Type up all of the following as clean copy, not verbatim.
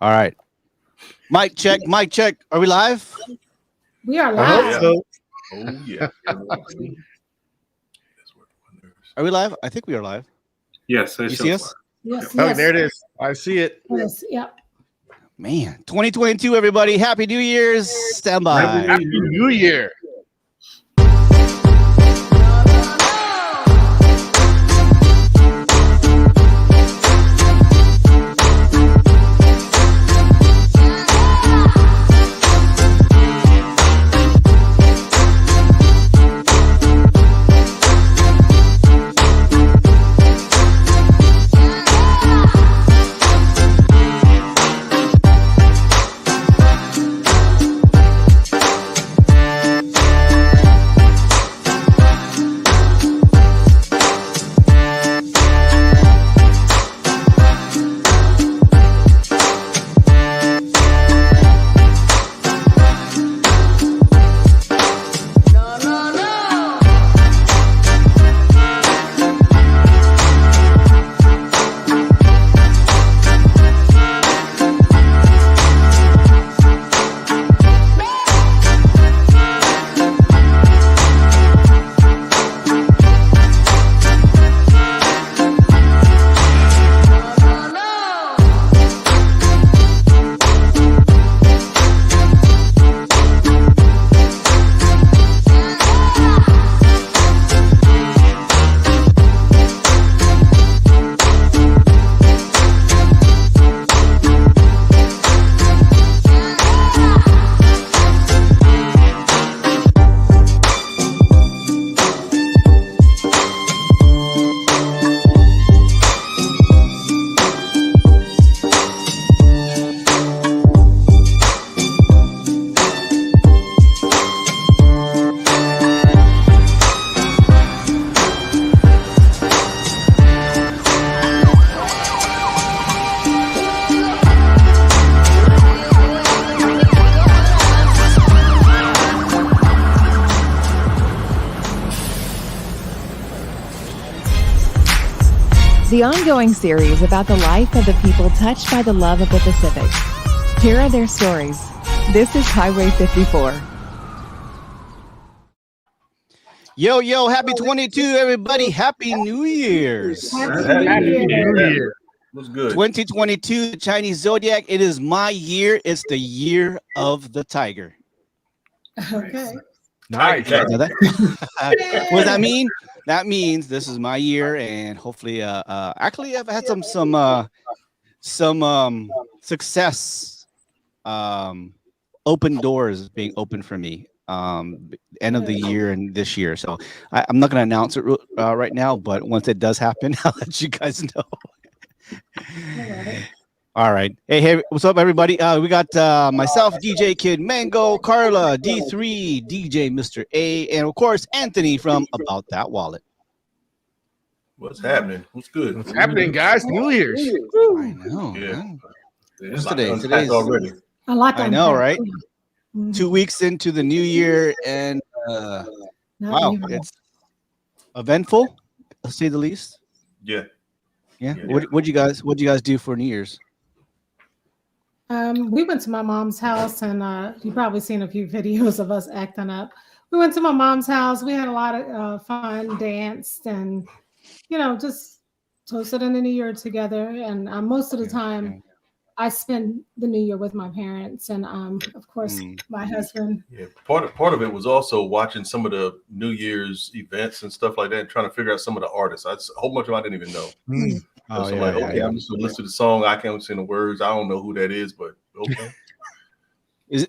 All right. Mic check. Mic check. Are we live? We are I hope live. so. Oh yeah. Are we live? I think we are live. Yes, You see us? Yes, Oh, yes. there it is. I see it. Yes, yep. Man, 2022, everybody. Happy New Year's. Stand by. Happy New Year. The ongoing series about the life of the people touched by the love of the Pacific. Here are their stories. This is Highway 54. Yo, yo, happy 22, everybody. Happy New Year's. Happy New Year. Looks good. 2022, the Chinese Zodiac. It is my year. It's the year of the tiger. Okay. Nice. Now that, what does that mean? That means this is my year, and hopefully, actually, I've had some success, open doors being open for me, end of the year and this year. So I'm not going to announce it right now, but once it does happen, I'll let you guys know. All right. Hey, what's up, everybody? We got myself, DJ Kid Mango, Carla, D3, DJ Mr. A, and of course, Anthony from About That Wallet. What's happening? What's good? What's happening, guys? New Year's. I know. Yeah. Man. It's today? like Today's already. I like that. I know, right? Mhm. 2 weeks into the new year, and Not wow, even. it's eventful, to say the least. Yeah. Yeah. Yeah. What'd you guys do for New Year's? We went to my mom's house, and you've probably seen a few videos of us acting up. We went to my mom's house. We had a lot of fun, danced, and just toasted in the new year together. And most of the time, I spend the new year with my parents, and of course, my husband. Yeah. Part of it was also watching some of the New Year's events and stuff like that, and trying to figure out some of the artists. A whole bunch of them I didn't even know. Oh, So I'm yeah, like, yeah, okay, yeah. I'm just gonna listen to the song. I can't see the words. I don't know who that is, but okay.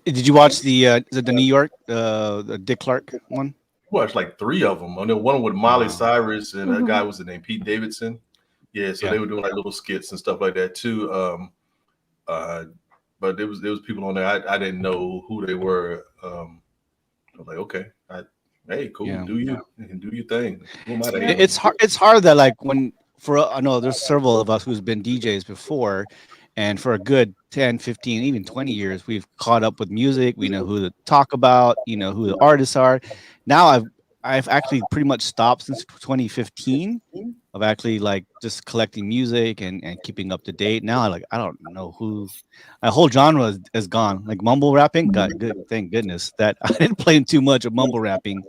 Did you watch the New York the Dick Clark one? Well, it's like 3 of them. I know one with Miley Wow. Cyrus and a Mhm. guy was the name Pete Davidson. Yeah, so Yeah. they were doing like little skits and stuff like that too. But there was people on there I didn't know who they were. I was like, okay, hey, cool, Yeah. do you and do your thing. Who am I to Yeah. hate? It's hard. It's hard that like I know there's several of us who's been DJs before, and for a good 10, 15, even 20 years, we've caught up with music. We know who to talk about. You know who the artists are. Now I've actually pretty much stopped since 2015. of actually like just collecting music and keeping up to date. Now, I don't know who. A whole genre is gone. Like mumble rapping, God, good, thank goodness that I didn't play too much of mumble rapping.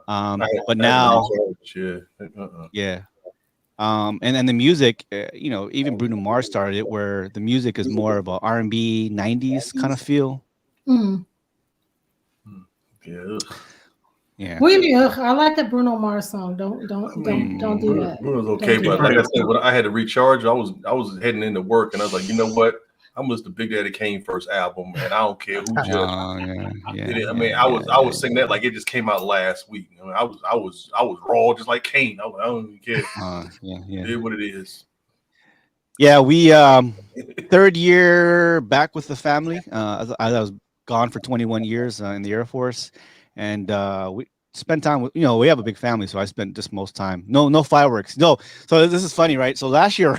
But I had now, recharge, yeah. yeah. And the music, even Bruno Mars started it, where the music is more of a R&B '90s kind of feel. Mm. Yeah. Yeah. What do you mean? Ugh? I like a Bruno Mars song. Don't do that. Bruno's Don't okay, do but that. like I said, when I had to recharge, I was heading into work, and I was like, you know what? I'm gonna listen to Big Daddy Kane first album, and I don't care who judges. I mean, I was singing that like it just came out last week. I mean, I was raw just like Kane. I don't even care. It is what it is. Yeah, we third year back with the family. I was gone for 21 years in the Air Force, and we spent time with we have a big family, so I spent just most time. No fireworks. No. So this is funny, right? So last year,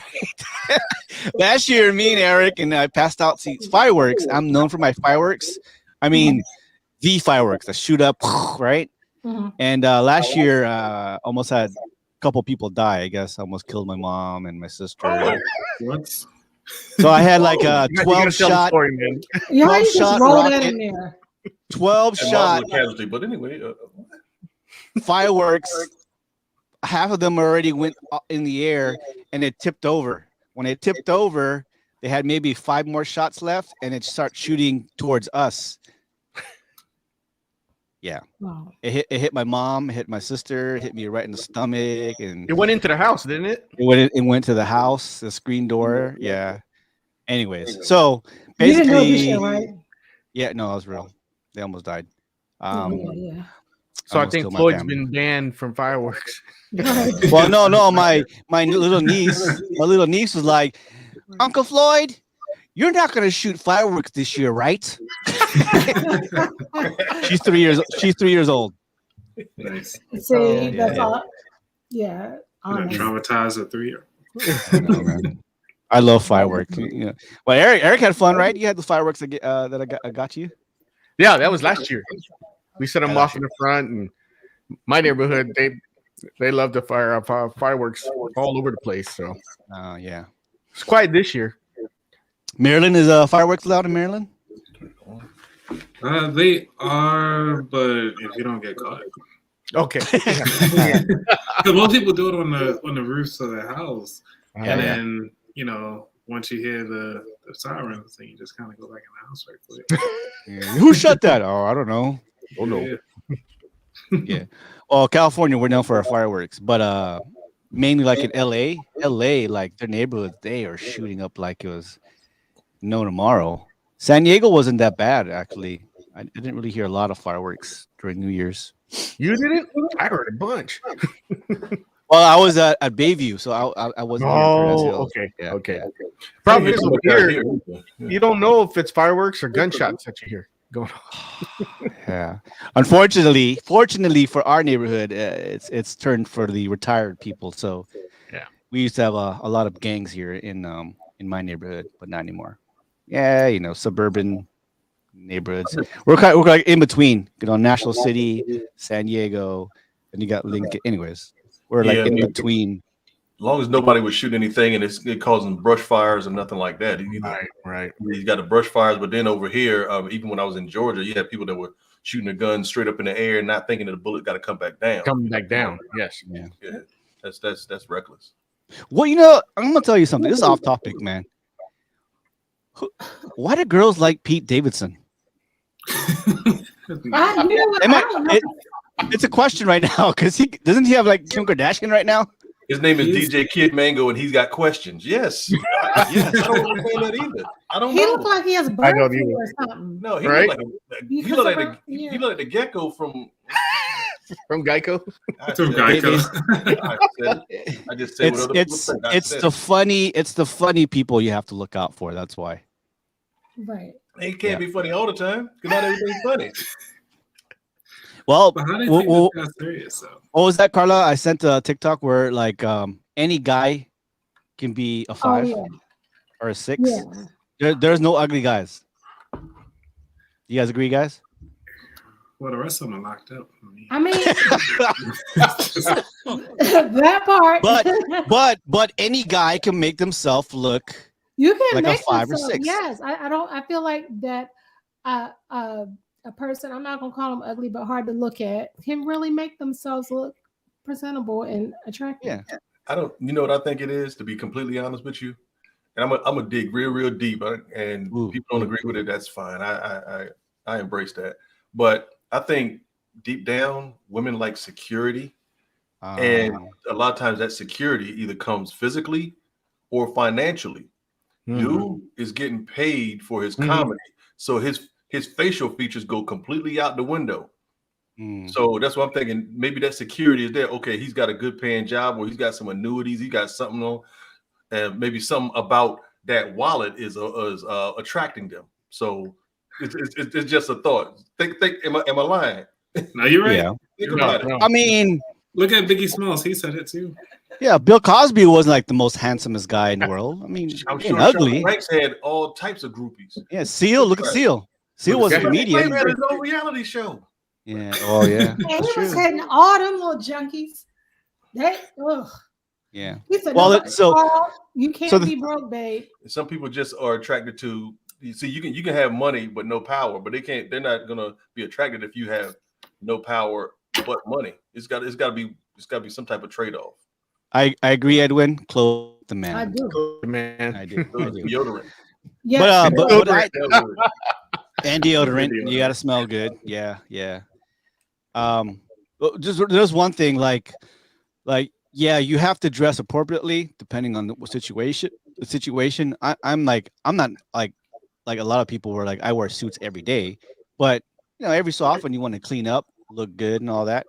last year, me and Eric and I passed out seats. Fireworks. I'm known for my fireworks. I mean, the fireworks that shoot up, right? Mhm. And last year, almost had a couple people die. I guess I almost killed my mom and my sister. What? So I had like a You gotta 12 tell the shot, story, man. Yeah, how 12 you just shot roll that rocket, in there? 12 And shot Martin was a casualty, but anyway, fireworks. Half of them already went in the air and it tipped over. When it tipped over, they had maybe 5 more shots left and it started shooting towards us. Yeah. Wow. It hit my mom, it hit my sister, it hit me right in the stomach, and It went into the house, didn't it? it went to the house, the screen door. Yeah. Anyways, so You didn't know this shit, basically, right? yeah, no, it was real. They almost died. Yeah. So I Almost think killed my Floyd's family. been banned from fireworks. Right. Well, no, my little niece was like, Uncle Floyd, you're not gonna shoot fireworks this year, right? She's 3 years old. Nice. See, yeah, that's yeah. all. Yeah, You know, honest. traumatized at 3. I know, man. I love fireworks. Well, Eric had fun, right? You had the fireworks that I got you. Yeah, that was last year. We set them off in the front, and my neighborhood they love to fire up fireworks all over the place. So Yeah. it's quiet this year. Maryland is fireworks allowed in Maryland? They are, but if you don't get caught, Okay. because most people do it on the roofs of the house, and Yeah. then once you hear the sirens, then you just kind of go back in the house right quick. Yeah. Who shut that? Oh, I don't know. Oh no. Yeah. Yeah. Well, California, we're known for our fireworks, but mainly like in LA, like their neighborhoods, they are shooting up like it was no tomorrow. San Diego wasn't that bad actually. I didn't really hear a lot of fireworks during New Year's. You did it? I heard a bunch. Well, I was at Bayview, so I wasn't here in Perez Oh, Hills. okay. Yeah, Okay. yeah. Problem is over here, here. you don't know if it's fireworks or gunshots that you hear going on. Yeah. Fortunately for our neighborhood, it's turned for the retired people. So Yeah. we used to have a lot of gangs here in my neighborhood, but not anymore. Yeah, suburban neighborhoods. We're like in between, National City, San Diego, and you got Lincoln. Anyways, we're like in between. As long as nobody was shooting anything and it causing brush fires and nothing like that. Right. You got the brush fires, but then over here, even when I was in Georgia, you had people that were shooting a gun straight up in the air, not thinking that the bullet got to come back down. Coming back down. Yes. Yeah. Yeah, that's reckless. Well, I'm gonna tell you something. This is off topic, man. Why do girls like Pete Davidson? It's a question right now because he doesn't he have like Kim Kardashian right now? His name is DJ Kid Mango, and he's got questions. Yes, yes. I don't understand that either. I don't He know. looked like he has bird don't flu either. or something. No, he Right? looked like the gecko from. From Geico. From Geico. I just said what other people said. I It's said the funny people you have to look out for. That's why. Right. it can't be funny all the time because not everything's funny. Well, But how do you think this guy's serious though? what was that, Carla? I sent a TikTok where like any guy can be a 5 yeah. or a 6. Yeah. There's no ugly guys. You guys agree, guys? Well, the rest of them are locked up. I mean, that part. But any guy can make themselves look You can like a make 5 or yourself, 6. yes. I don't. I feel like that. A person, I'm not gonna call them ugly, but hard to look at, can really make themselves look presentable and attractive. Yeah. I don't. You know what I think it is, to be completely honest with you, and I'm a dig real deep, and Ooh. people don't agree with it. That's fine. I embrace that, but I think deep down, women like security, and a lot of times that security either comes physically or financially. Dude is getting paid for his comedy, so his facial features go completely out the window. So that's what I'm thinking. Maybe that security is there. Okay, he's got a good paying job, or he's got some annuities, he got something on, and maybe something about that wallet is attracting them. So it's just a thought. Think. Am I lying? No, you're right. Yeah. You're right. I mean, Look at Biggie Smalls. He said it too. yeah, Bill Cosby wasn't like the most handsomest guy in the world. I mean, I'm sure ugly. Franks had all types of groupies. Yeah, Seal. Look at Seal. Seal was a comedian. He had his own reality show. Yeah. Oh yeah. And he was hitting all them little junkies. Yeah. He said, Well, "No, you can't be broke, babe." Some people just are attracted to. You see, you can have money but no power, but they're not gonna be attracted if you have no power but money. It's got to be some type of trade off. I agree, Edwin. Clothe the man. I do. Man, I do. Deodorant. Yeah. And deodorant. You got to smell good. Yeah. There's one thing like yeah, you have to dress appropriately depending on the situation. I'm not like a lot of people were like, I wear suits every day, but every so often you want to clean up, look good and all that.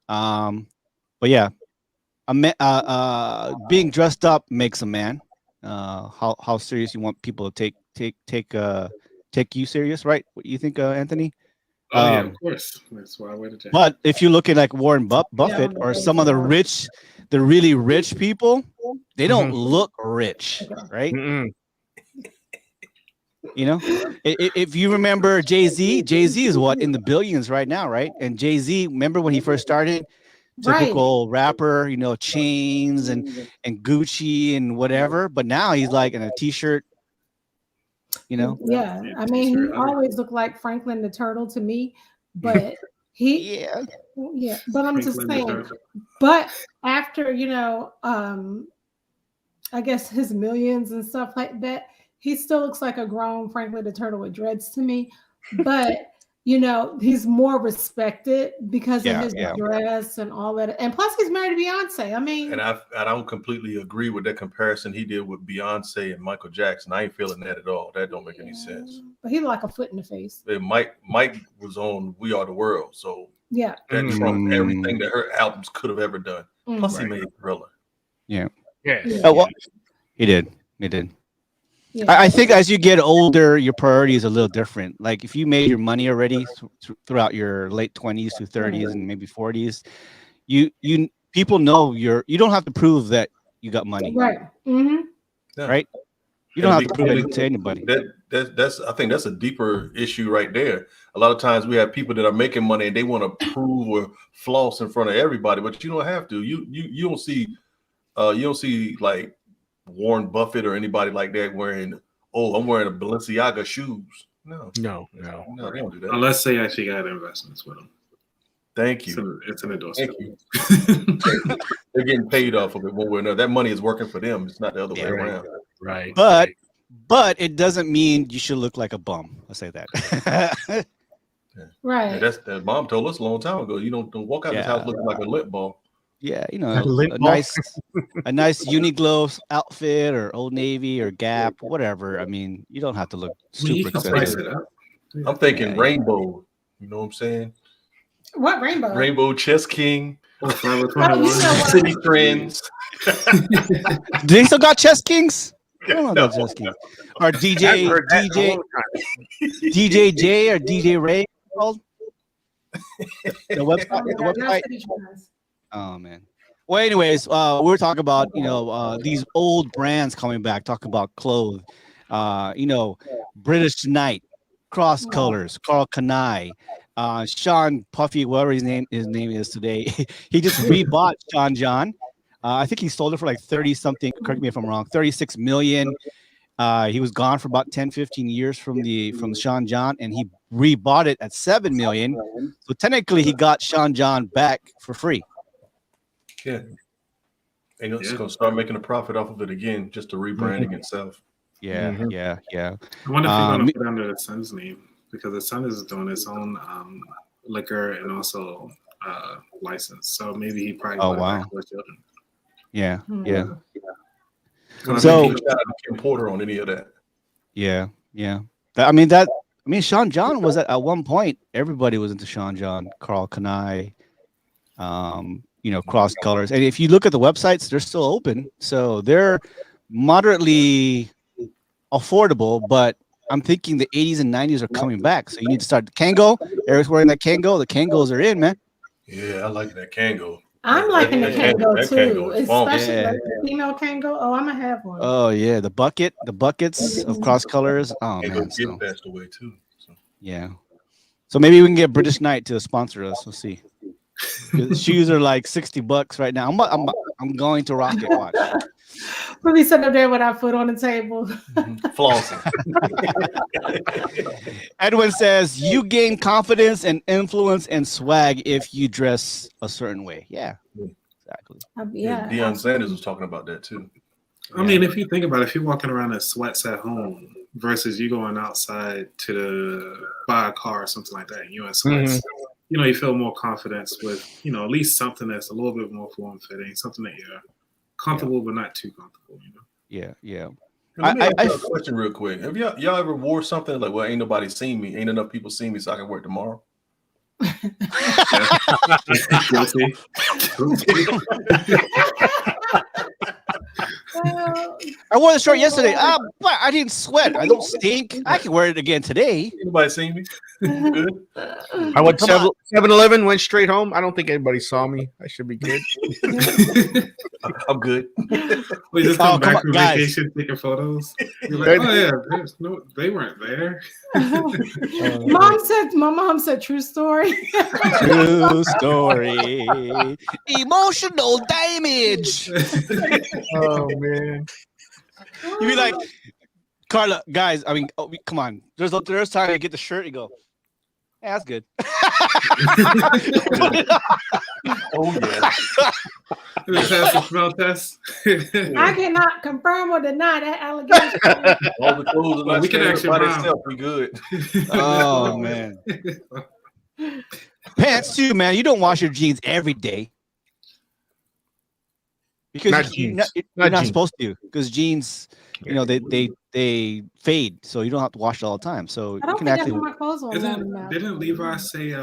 But yeah, being dressed up makes a man. How serious you want people to take you serious, right? What you think, Anthony? Oh yeah, of course. That's why I wear the jacket. But if you look at like Warren Buffett or some of the really rich people, they don't look rich, right? If you remember Jay-Z is what, in the billions right now, right? And Jay-Z, remember when he first started? Typical rapper, chains and Gucci and whatever. But now he's like in a t-shirt, Yeah, I mean, he always looked like Franklin the Turtle to me, but yeah. But I'm just saying. But after I guess his millions and stuff like that, he still looks like a grown Franklin the Turtle with dreads to me. But he's more respected because of his dress and all that. And plus, he's married to Beyonce. I mean, and I don't completely agree with that comparison he did with Beyonce and Michael Jackson. I ain't feeling that at all. That don't make any sense. But he like a foot in the face. Mike was on We Are the World, so yeah, that trumped everything that her albums could have ever done. Plus, he made Thriller. Yeah. Well, he did. Yeah. I think as you get older, your priority is a little different. Like if you made your money already throughout your late 20s to 30s and maybe 40s, people know you don't have to prove that you got money. Right. Right. You don't have to prove it to anybody. I think that's a deeper issue right there. A lot of times we have people that are making money and they want to prove or floss in front of everybody, but you don't have to. You don't see like Warren Buffett or anybody like that wearing, I'm wearing a Balenciaga shoes. No, they don't do that. Unless they actually got investments with them. Thank you. It's an endorsement. Thank you. They're getting paid off of it one way or another. That money is working for them. It's not the other way around. Right. But it doesn't mean you should look like a bum. I'll say that. Right. That mom told us a long time ago. You don't walk out this house looking like a lint ball. Yeah, a nice Uniqlo outfit or Old Navy or Gap, whatever. I mean, you don't have to look super expensive. I'm thinking rainbow. You know what I'm saying? What rainbow? Rainbow Chess King. City Trends. Do they still got Chess Kings? I don't know about Chess Kings. Or DJ J or DJ Ray called? The website. Oh man. Well, anyways, we're talking about these old brands coming back. Talk about clothes. British Knight, Cross Colors, Carl Kanai, Sean Puffy, whatever his name is today, he just rebought Sean John. I think he sold it for like 30 something. Correct me if I'm wrong. 36 million. He was gone for about 10, 15 years from Sean John, and he rebought it at 7 million. So technically, he got Sean John back for free. Yeah. And it's going to start making a profit off of it again, just the rebranding itself. Yeah. I wonder if he's going to put under the son's name, because the son is doing his own liquor and also license. So maybe he probably bought it back for his children. Yeah. So Kim Porter on any of that. Yeah. I mean, Sean John was at one point. Everybody was into Sean John, Carl Kanai, Cross Colors. And if you look at the websites, they're still open, so they're moderately affordable. But I'm thinking the 80s and 90s are coming back, so you need to start the Kango. Eric's wearing that Kango. The Kangos are in, man. Yeah, I like that Kango. I'm liking the Kango too, especially yeah. like the female Kango. Oh, I'm gonna have one. Oh yeah, the buckets of Cross Colors. Oh man, so. Passed away too. So. Yeah, so maybe we can get British Knight to sponsor us. We'll see. The shoes are like $60 right now. I'm going to rock it. Watch. We'll be sitting up there with our foot on the table. Flossing. Edwin says you gain confidence and influence and swag if you dress a certain way. Yeah, exactly. Yeah. Deion Sanders was talking about that too. I mean, if you think about it, if you're walking around in sweats at home versus you going outside to buy a car or something like that, and you're in sweats, you feel more confidence with, at least something that's a little bit more form-fitting, something that you're comfortable but not too comfortable, Yeah. Let me ask you a question real quick. Have y'all ever wore something like, well, ain't nobody seen me, ain't enough people see me, so I can wear it tomorrow? I wore the shirt yesterday. But I didn't sweat. I don't stink. I can wear it again today. Anybody seen me? Good. I went 7-Eleven, went straight home. I don't think anybody saw me. I should be good. I'm good. We just come back from vacation taking photos. You're like, they weren't there. My mom said true story. True story. Emotional damage. Oh man. You be like, Carla, guys, I mean, come on. There's time to get the shirt and go, hey, that's good. Oh yeah. That's a smell test. I cannot confirm or deny that allegation. All the clothes are we can actually by themselves. We good. Oh man. Pants too, man. You don't wash your jeans every day. Because you're not supposed to, because jeans, they fade, so you don't have to wash it all the time. So I don't you can think my clothes on. Didn't Levi say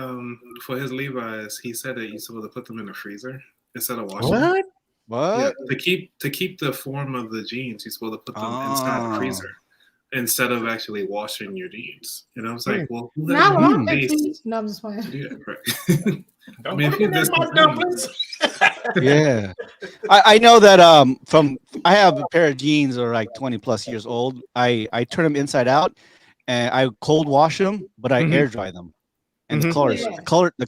for his Levi's, he said that you're supposed to put them in the freezer instead of washing? What? Yeah, to keep the form of the jeans, you're supposed to put them inside the freezer instead of actually washing your jeans. And I was like, well, now I'm just playing. Yeah, right. I mean, if you yeah, I know that I have a pair of jeans that are like 20 plus years old. I turn them inside out and I cold wash them, but I air dry them, and the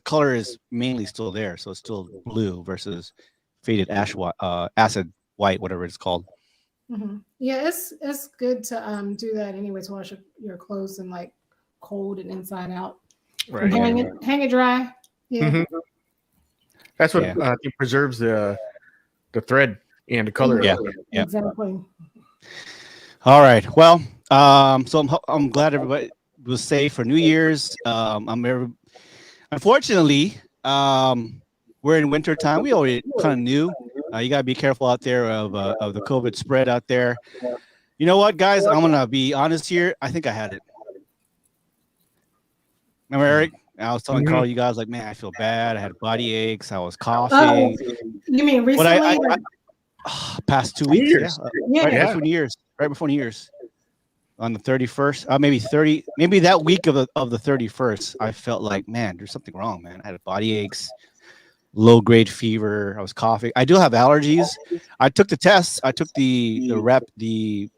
color is mainly still there, so it's still blue versus faded acid white, whatever it's called. Yeah, it's good to do that anyway, to wash your clothes in like cold and inside out. Right. Hang it dry. Yeah. That's what it preserves the thread and the color. Yeah. Exactly. All right. Well, so I'm glad everybody was safe for New Year's. Unfortunately, we're in winter time. We already kind of knew. You gotta be careful out there of the COVID spread out there. You know what, guys? I'm gonna be honest here. I think I had it. Remember, Eric? I was telling Carl, you guys, like, man, I feel bad. I had body aches. I was coughing. You mean recently? But past 2 weeks. Before New Year's. Right before New Year's. On the 31st, maybe that week of the 31st, I felt like, man, there's something wrong, man. I had body aches, low grade fever. I was coughing. I do have allergies. I took the tests. I took the we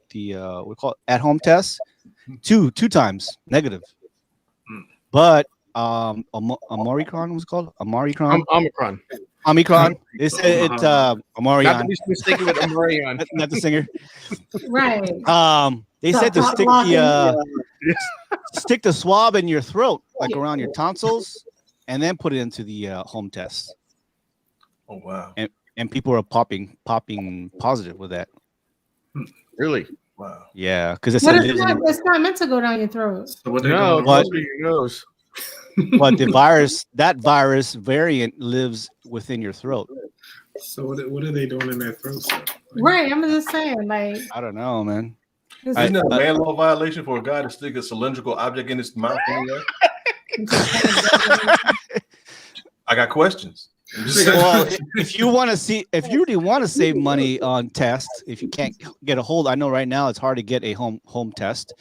call it at home test, two times negative. But Omicron was it called Omicron. Omicron. Omicron. They said it Not to Omarion, be mistaken with Omarion. not the singer. Right. They said to Stop stick blocking. stick the swab in your throat, like around your tonsils, and then put it into the home test. Oh wow. And people are popping positive with that. Really? Wow. Yeah, because But it's not meant to go down your throat. So what they No, doing? what your nose? but that virus variant lives within your throat. So what are they doing in their throats? Right. I'm just saying, like, I don't know, man. this Isn't is- that a man law violation for a guy to stick a cylindrical object in his mouth anyway? I got questions. Well, if you really want to save money on tests, if you can't get a hold, I know right now it's hard to get a home test.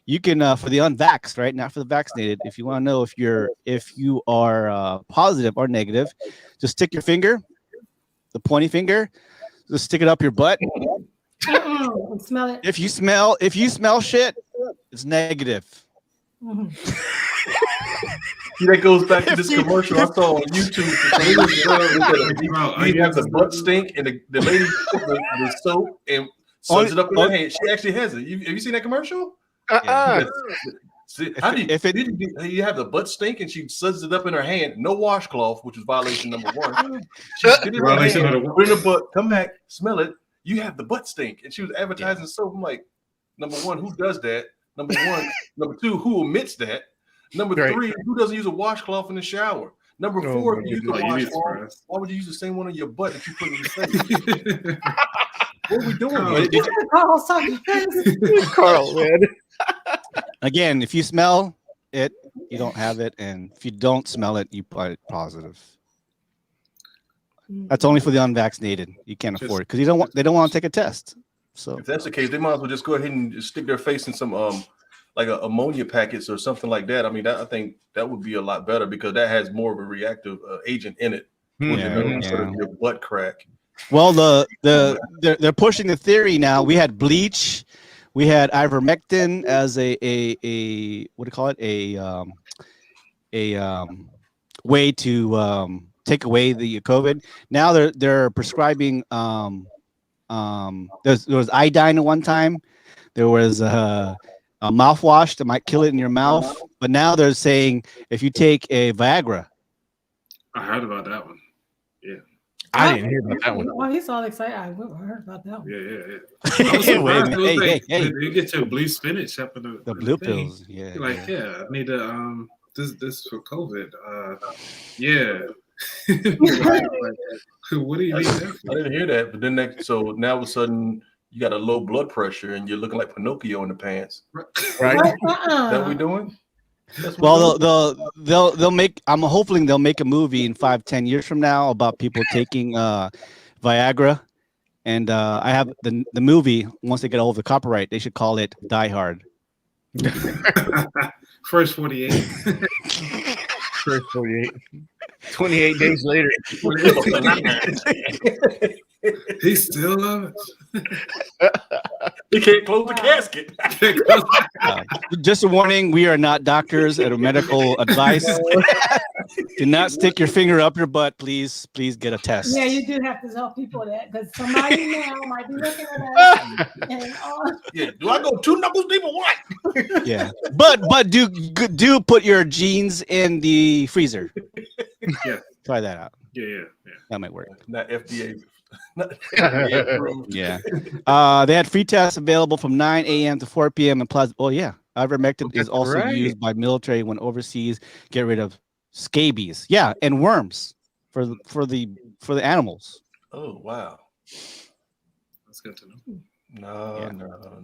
You can for the unvaxxed, right? Not for the vaccinated. If you want to know if you are positive or negative, just stick your finger, the pointy finger, just stick it up your butt. Smell it. If you smell shit, it's negative. Mhm. See, that goes back to this commercial I saw on YouTube. You have the butt stink, and the lady put the soap and suds it up in her hand. She actually has it. Have you seen that commercial? See, you have the butt stink and she suds it up in her hand, no washcloth, which is violation number 1. She did it in her hand, put it in the butt, come back, smell it. You have the butt stink, and she was advertising soap. I'm like, number 1, who does that? Number 1, number 2, who omits that? Number 3, who doesn't use a washcloth in the shower? Number 4, if you use a washcloth, why would you use the same one on your butt that you put in your face? What are we doing? Carl, man. Again, if you smell it, you don't have it, and if you don't smell it, you put it positive. That's only for the unvaccinated. You can't afford it because they don't want to take a test. So if that's the case, they might as well just go ahead and just stick their face in some like ammonia packets or something like that. I mean, I think that would be a lot better because that has more of a reactive agent in it. Sort of your butt crack. Well, they're pushing the theory now. We had bleach, we had ivermectin as a what do you call it, a way to take away the COVID. Now they're prescribing there was iodine at one time. There was a mouthwash that might kill it in your mouth, but now they're saying if you take a Viagra. I heard about that one. Yeah. I didn't hear about that one. Oh, he's all excited. I heard about that one. Yeah. I was surprised. Hey. You get your blue spinach up in The blue pills. Yeah. Like, I need to this for COVID. Yeah. What do you need that for? I didn't hear that, but then so now all of a sudden you got a low blood pressure and you're looking like Pinocchio in the pants. Right? Is that what we doing? Well, they'll make. I'm hoping they'll make a movie in 5-10 years from now about people taking Viagra, and I have the movie. Once they get all of the copyright, they should call it Die Hard. First 48. First 48. 28 days later. He still loves it. He can't close the casket. Just a warning: we are not doctors or medical advice. Do not stick your finger up your butt, please. Please get a test. Yeah, you do have to tell people that because somebody now might be looking at us. Yeah, do I go 2 knuckles deep or what? Yeah, but do put your jeans in the freezer. Yeah, try that out. Yeah. That might work. Not FDA. Yeah. They had free tests available from 9 a.m. to 4 p.m. and plus, ivermectin is also used by military when overseas. Get rid of scabies. Yeah, and worms for the animals. Oh wow, that's good to know. No.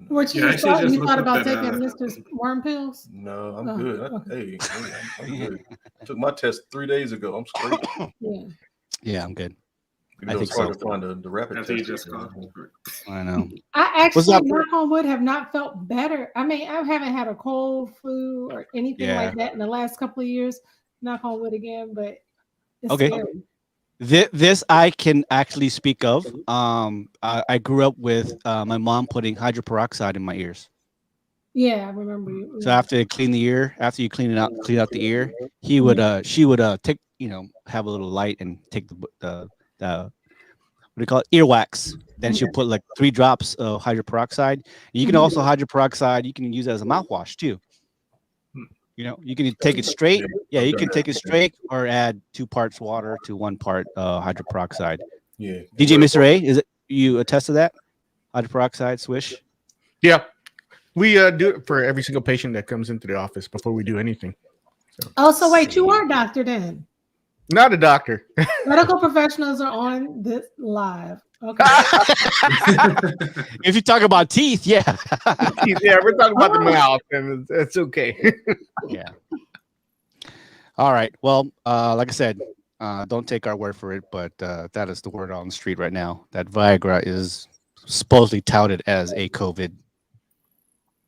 What you thought about taking Mr. Worm pills? No, I'm good. Okay. I'm good. I took my test 3 days ago. I'm straight. Yeah, I'm good. I think it's hard to find the rapid test. I know. I actually, knock on wood, have not felt better. I mean, I haven't had a cold, flu, or anything like that in the last couple of years. Knock on wood again, but it's scary. This I can actually speak of. I grew up with my mom putting hydroperoxide in my ears. Yeah, I remember you. So after they clean the ear, after you clean out the ear, she would take, have a little light and take the what do you call it, earwax. Then she'll put like 3 drops of hydroperoxide. You can also hydroperoxide. You can use it as a mouthwash too. You can take it straight. Yeah, you can take it straight or add 2 parts water to 1 part hydroperoxide. Yeah. DJ Mr. A, is it you attest to that? Hydroperoxide swish? Yeah. We do it for every single patient that comes into the office before we do anything. Oh, so wait, you are a doctor then? Not a doctor. Medical professionals are on this live. Okay. If you talk about teeth, yeah. Yeah, we're talking about the mouth, and it's okay. Yeah. All right. Well, like I said, don't take our word for it, but that is the word on the street right now. That Viagra is supposedly touted as a COVID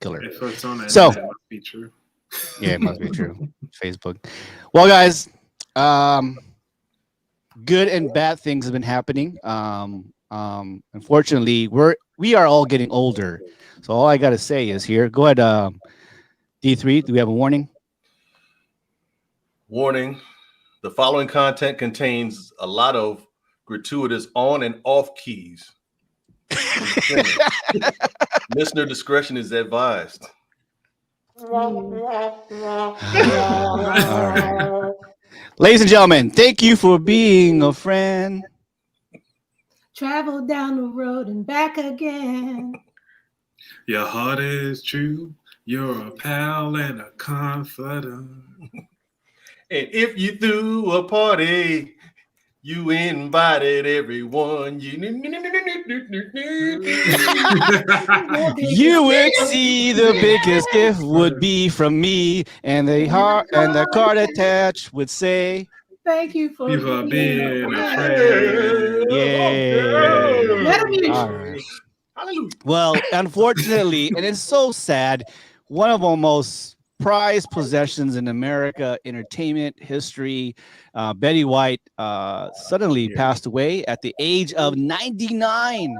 killer. If it's on that, So- it must be true. Yeah, it must be true. Facebook. Well, guys, good and bad things have been happening. Unfortunately, we are all getting older. So all I gotta say is here. Go ahead, D3. Do we have a warning? Warning: the following content contains a lot of gratuitous on and off keys. Listener discretion is advised. All right. Ladies and gentlemen, thank you for being a friend. Travel down the road and back again. Your heart is true. You're a pal and a confidant. And if you threw a party, you invited everyone. You would see the biggest gift would be from me, and the heart and the card attached would say, Thank you for People being a friend. friend. "Yay!" Let 'em use All you. right. Hallelujah. Well, unfortunately, and it's so sad, one of our most prized possessions in America entertainment history, Betty White, suddenly passed away at the age of 99.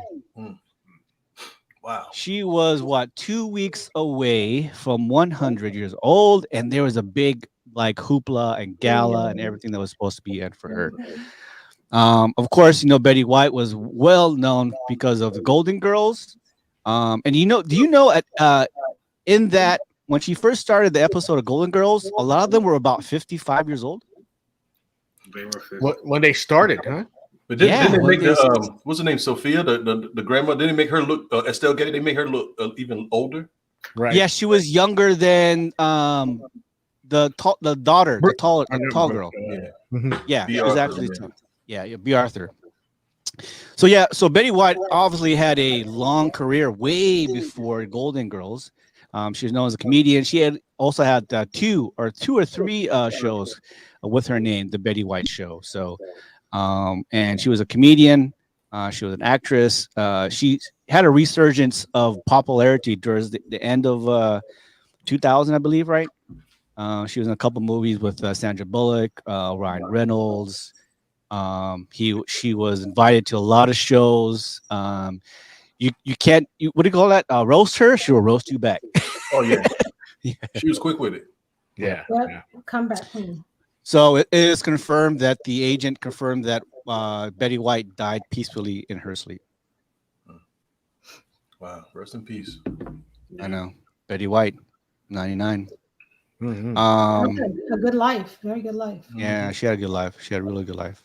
Wow. She was 2 weeks away from 100 years old, and there was a big hoopla and gala and everything that was supposed to be in for her. Of course, Betty White was well known because of the Golden Girls. And do you know in that when she first started the episode of Golden Girls, a lot of them were about 55 years old. They were 50. When they started, huh? But didn't they when make they- what's her name? Sophia, the grandma. Didn't they make her look Estelle Getty? They made her look even older. Right. Yeah, she was younger than the daughter, the tall girl. Yeah. Yeah, B. she was Arthur, actually yeah. yeah, B. Arthur. So Betty White obviously had a long career way before Golden Girls. She was known as a comedian. She had also had two or three shows with her name, the Betty White Show. So, and she was a comedian. She was an actress. She had a resurgence of popularity towards the end of 2000, I believe, right? She was in a couple movies with Sandra Bullock, Ryan Reynolds. She was invited to a lot of shows. You can't what do you call that? Roast her, she will roast you back. Oh yeah. Yeah. She was quick with it. Yeah. Yep. Yeah. Come back home. So it is confirmed that the agent confirmed that Betty White died peacefully in her sleep. Wow. Rest in peace. I know. Betty White, 99. Mhm. A good life. Very good life. Yeah, she had a good life. She had a really good life.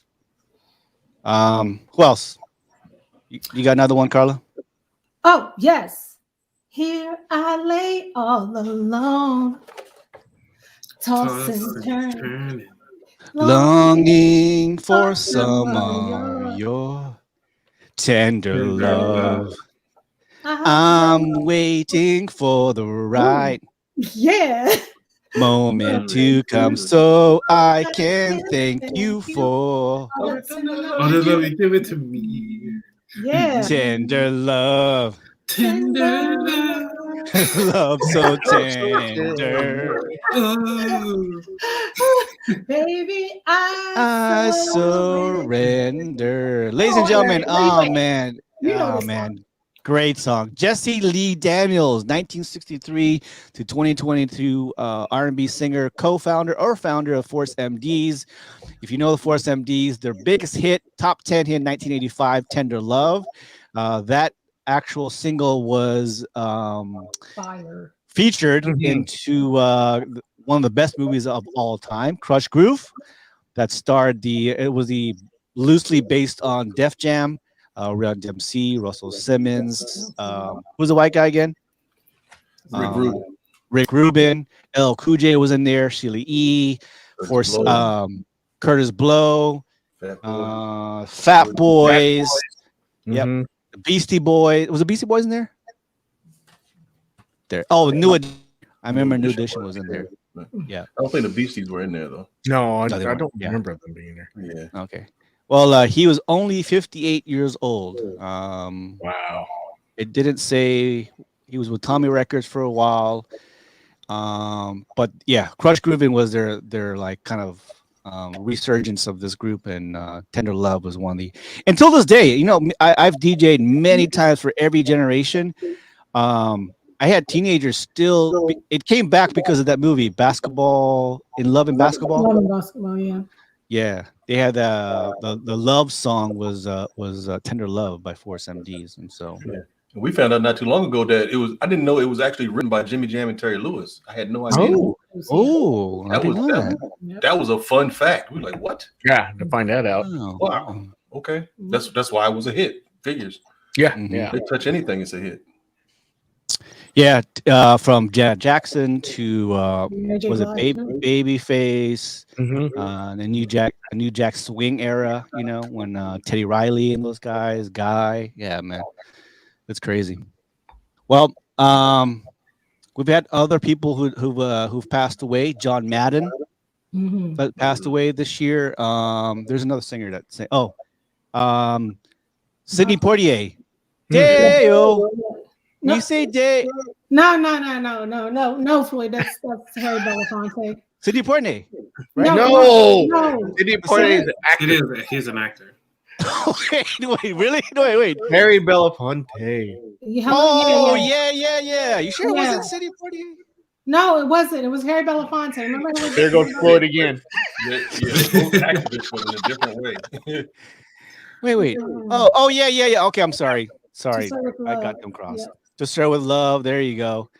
Who else? You got another one, Carla? Oh, yes. Here I lay all alone. Toss and turn. Turning. Longing for some of your tender love. I'm waiting for the right Yeah. moment to come so I can thank you for All that tender Oh, they love you. Give it to me. Yeah. tender love. Tender love. Love so tender. Oh. Baby, I surrender. Ladies and gentlemen, Oh, oh man. You know Oh this man. Great song. Jesse Lee Daniels, 1963 to 2022 R&B singer, co-founder or founder of Force MDs. If you know the Force MDs, their biggest hit, top 10 hit in 1985, Tender Love. That actual single was Fire. featured into one of the best movies of all time, Crush Groove, that starred it was the loosely based on Def Jam, Run DMC, Russell Simmons. Who's the white guy again? Rick Rubin. Rick Rubin. LL Cool J was in there. Sheila E. Curtis Blow. Fat Boys. Yep. The Beastie Boys. Was the Beastie Boys in there? There. Oh, I remember New Edition was in there. Yeah. I don't think the Beasties were in there though. No, I don't remember them being there. Yeah. Okay. Well, he was only 58 years old. Wow. It didn't say he was with Tommy Records for a while. But yeah, Crush Grooving was their like kind of resurgence of this group, and Tender Love was one of the. Until this day, you know, I've DJ'd many times for every generation. I had teenagers still. It came back because of that movie, Basketball in Love and Basketball. Love and Basketball, yeah. Yeah, they had the love song was Tender Love by Force MDs, and so. Yeah. We found out not too long ago that it was. I didn't know it was actually written by Jimmy Jam and Terry Lewis. I had no idea. That was a fun fact. We were like, what? Yeah, to find that out. Oh, wow. Okay, that's why it was a hit. Figures. Yeah, yeah. They touch anything, it's a hit. Yeah, from Jackson to was it Babyface, the New Jack Swing era, you know, when Teddy Riley and those guys, yeah, man, it's crazy. Well, we've had other people who've passed away. John Madden passed away this year. There's another singer that say, Sidney Poitier, Deo. No. You say Day? No, Floyd. That's Harry Belafonte. Sidney Poitier, right? No. Sidney Poitier is an actor. He's an actor. wait, really? No, wait. Harry Belafonte. Yeah. You sure it wasn't Sidney Poitier? No, it wasn't. It was Harry Belafonte. Remember? There goes Floyd again. Yeah, both activists, but in a different way. Wait. Oh, yeah. Okay, I'm sorry. I got them crossed. Yep. To Start With Love. There you go.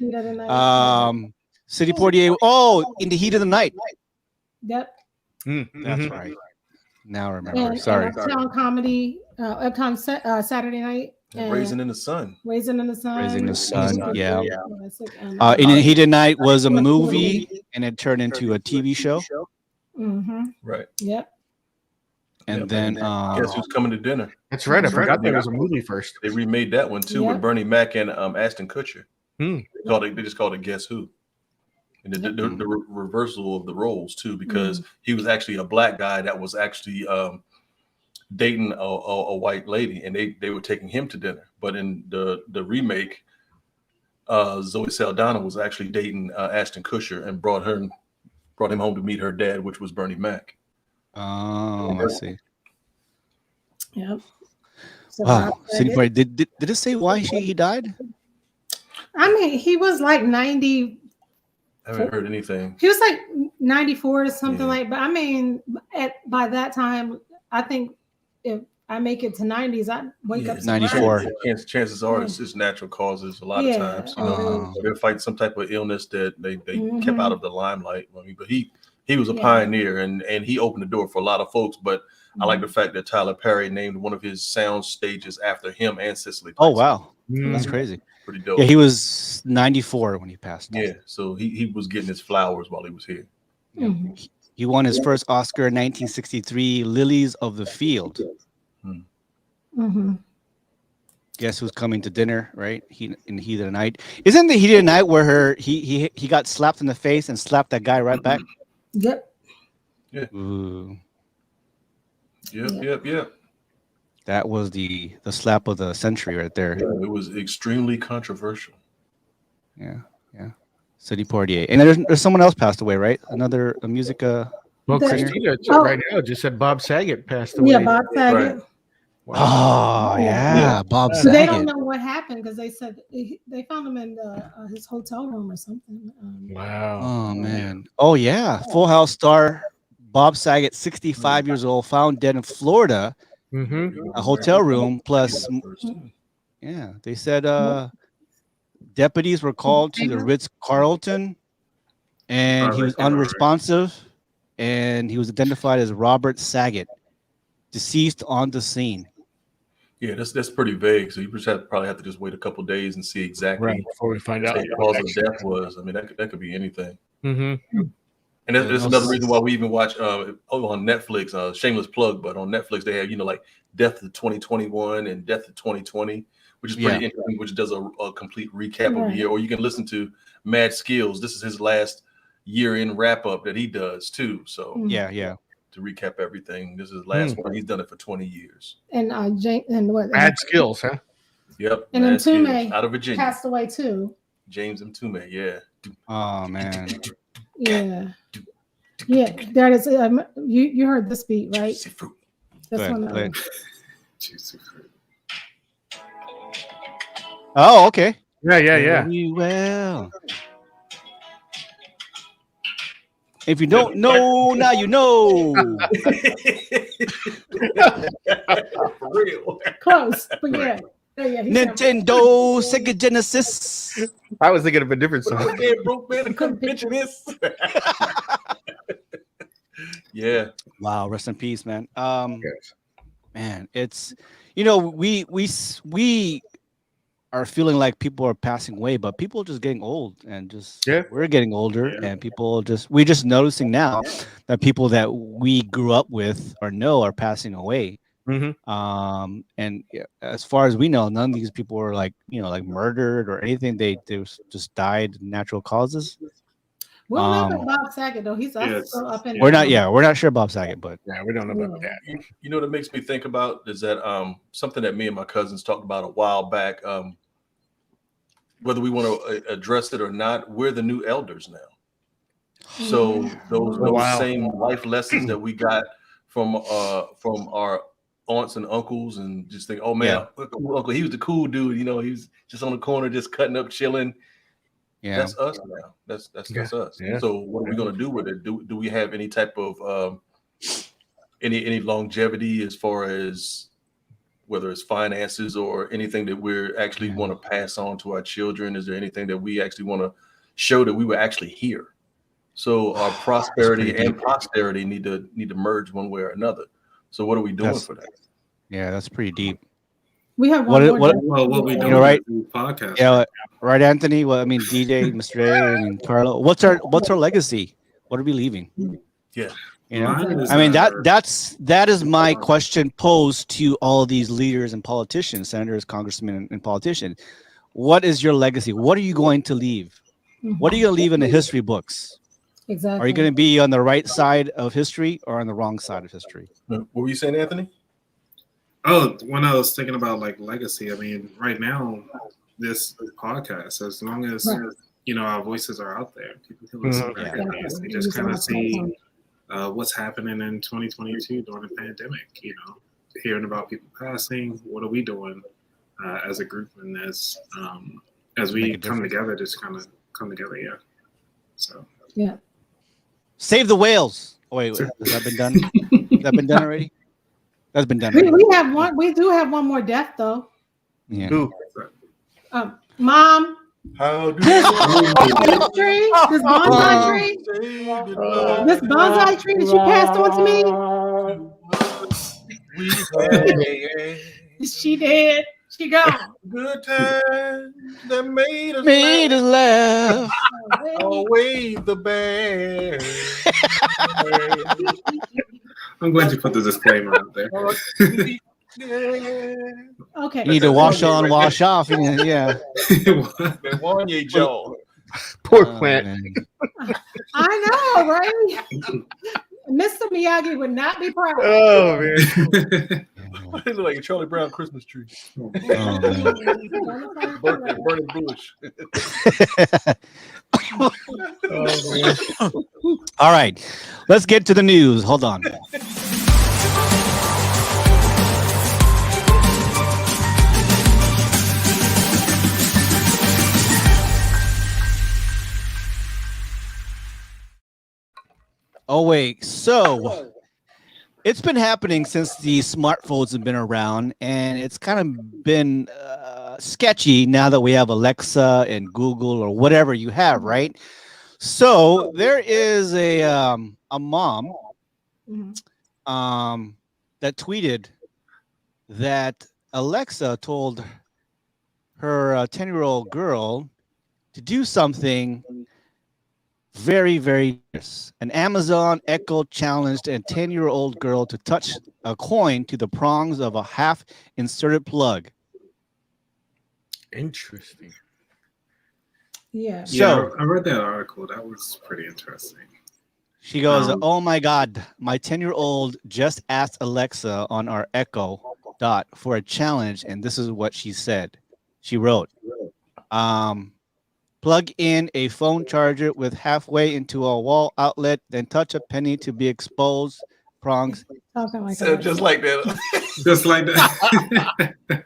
Sidney Poitier. Oh, In the Heat of the Night. Yep. That's right. Now I remember. Sorry. Uptown Comedy. Uptown Saturday Night. Raising in the Sun. Raising in the Sun. Yeah. In the Heat of the Night was a movie, and it turned into a TV show. Right. Yep. And then Guess Who's Coming to Dinner? That's right. I forgot there was a movie first. They remade that one too with Bernie Mac and Ashton Kutcher. They just called it Guess Who? And the reversal of the roles too, because he was actually a black guy that was actually dating a white lady, and they were taking him to dinner. But in the remake, Zoe Saldana was actually dating Ashton Kutcher and brought him home to meet her dad, which was Bernie Mac. Oh, I see. Yep. So wow. Did it say why he died? I mean, he was like 90. I haven't heard anything. He was like 94 or something like. But I mean, by that time, I think if I make it to 90s, I wake up. 94. Chances are it's natural causes. A lot of times, you know, they're fighting some type of illness that they kept out of the limelight. I mean, but he was a pioneer, and he opened the door for a lot of folks. But I like the fact that Tyler Perry named one of his sound stages after him and Cicely Tyson. Oh, wow. That's crazy. Pretty dope. Yeah, he was 94 when he passed. Yeah, so he was getting his flowers while he was here. He won his first Oscar in 1963, Lilies of the Field. Guess Who's Coming to Dinner, right? In the Heat of the Night. Isn't the Heat of the Night where he got slapped in the face and slapped that guy right back? Yep. Yeah. Ooh. Yep. That was the slap of the century right there. Yeah, it was extremely controversial. Yeah. Sidney Poitier. And there's someone else passed away, right? Another music Well, Christina right now just said Bob Saget passed away. Yeah, Bob Saget. Right. Oh yeah, Bob So they don't Saget. know what happened because they said they found him in his hotel room or something. Wow. Oh man. Oh yeah, Full House star Bob Saget, 65 years old, found dead in Florida, Mm-hmm. a hotel room. Plus, yeah, they said deputies were called to the Ritz Carlton, and he was unresponsive, and he was identified as Robert Saget, deceased on the scene. Yeah, that's pretty vague. So you just probably have to just wait a couple days and see exactly before we find out what the cause of death was. I mean, that could be anything. Mm-hmm. And that's another reason why we even watch on Netflix. Shameless plug, but on Netflix they have like Death of 2021 and Death of 2020, which is pretty interesting. Which does a complete recap of the year. Or you can listen to Mad Skills. This is his last year-end wrap-up that he does too. So yeah. To recap everything, this is his last one. He's done it for 20 years. And what? Mad Skills, huh? Yep. And Mtume out of Virginia passed away too. James Mtume, yeah. Oh man. Yeah. That is. You heard this beat, right? This one. Oh, okay. Yeah. Well. If you don't know, now you know. For real. Close, but yeah. Nintendo, Sega Genesis. I was thinking of a different song. Broke man, couldn't picture this. Yeah. Wow. Rest in peace, man. Yes. Man, it's we are feeling like people are passing away, but people are just getting old, and we're getting older, and we're just noticing now that people that we grew up with or know are passing away. Mm-hmm. And as far as we know, none of these people were like murdered or anything. They just died natural causes. We'll remember Bob Saget though. He's still up in. We're not sure Bob Saget, but we don't know about that. You know what it makes me think about is that something that me and my cousins talked about a while back. Whether we want to address it or not, we're the new elders now. So those same life lessons that we got from our aunts and uncles, and just think, oh man, Uncle, he was the cool dude. He was just on the corner, just cutting up, chilling. Yeah, that's us now. That's us. Yeah. So what are we going to do with it? Do we have any type of any longevity as far as whether it's finances or anything that we're actually want to pass on to our children? Is there anything that we actually want to show that we were actually here? So our prosperity and posterity need to merge one way or another. So what are we doing for that? Yeah, that's pretty deep. We have what we do right? Podcast. Yeah, right, Anthony. Well, I mean, DJ, Mr. A, and Carlo. What's our legacy? What are we leaving? Yeah. I mean, that is my question posed to all of these leaders and politicians, senators, congressmen, and politicians. What is your legacy? What are you going to leave? What are you going to leave in the history books? Exactly. Are you going to be on the right side of history or on the wrong side of history? What were you saying, Anthony? Oh, when I was thinking about legacy, I mean, right now, this podcast, as long as our voices are out there, people can listen back at these. They just kind of see what's happening in 2022 during the pandemic. Hearing about people passing. What are we doing as a group, and as we come together, just kind of come together? Yeah. So. Yeah. Save the whales. Oh, wait, has that been done? Has that been done already? That's been done. We have one. We do have one more death though. Yeah. Who? Mom. How do this bonsai tree? This bonsai tree that you passed on to me? She did. She gone. Good times that made us laugh. Away the bad. I'm glad you put the disclaimer out there. Okay. You need to wash on, wash off. Yeah. Poor plant. I know, right? Mr. Miyagi would not be proud. Oh man. It looked like a Charlie Brown Christmas tree. Burning bush. All right, let's get to the news. Hold on. Oh wait, so it's been happening since the smartphones have been around, and it's kind of been sketchy now that we have Alexa and Google or whatever you have, right? So there is a mom Mhm. that tweeted that Alexa told her 10-year-old girl to do something very, very dangerous. An Amazon Echo challenged a 10-year-old girl to touch a coin to the prongs of a half inserted plug. Interesting. Yeah. So I read that article. That was pretty interesting. she goes, Um, "Oh my God, my 10-year-old just asked Alexa on our Echo Dot for a challenge, and this is what she said." She wrote, "Plug in a phone charger with halfway into a wall outlet, then touch a penny to be exposed prongs." Talking like So that. just like that. just like that.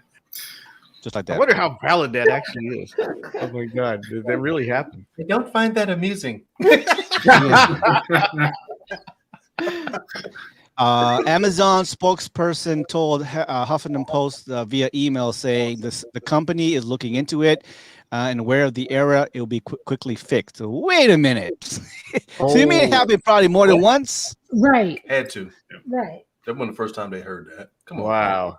Just like I that. wonder how valid that actually is. Oh my God, did that really happen? I don't find that amusing. Amazon spokesperson told Huffington Post via email saying the company is looking into it and aware of the error. It will be quickly fixed. So wait a minute. So you mean it happened probably more than once? Right. Had to. Right. That wasn't the first time they heard that. Come on. Wow.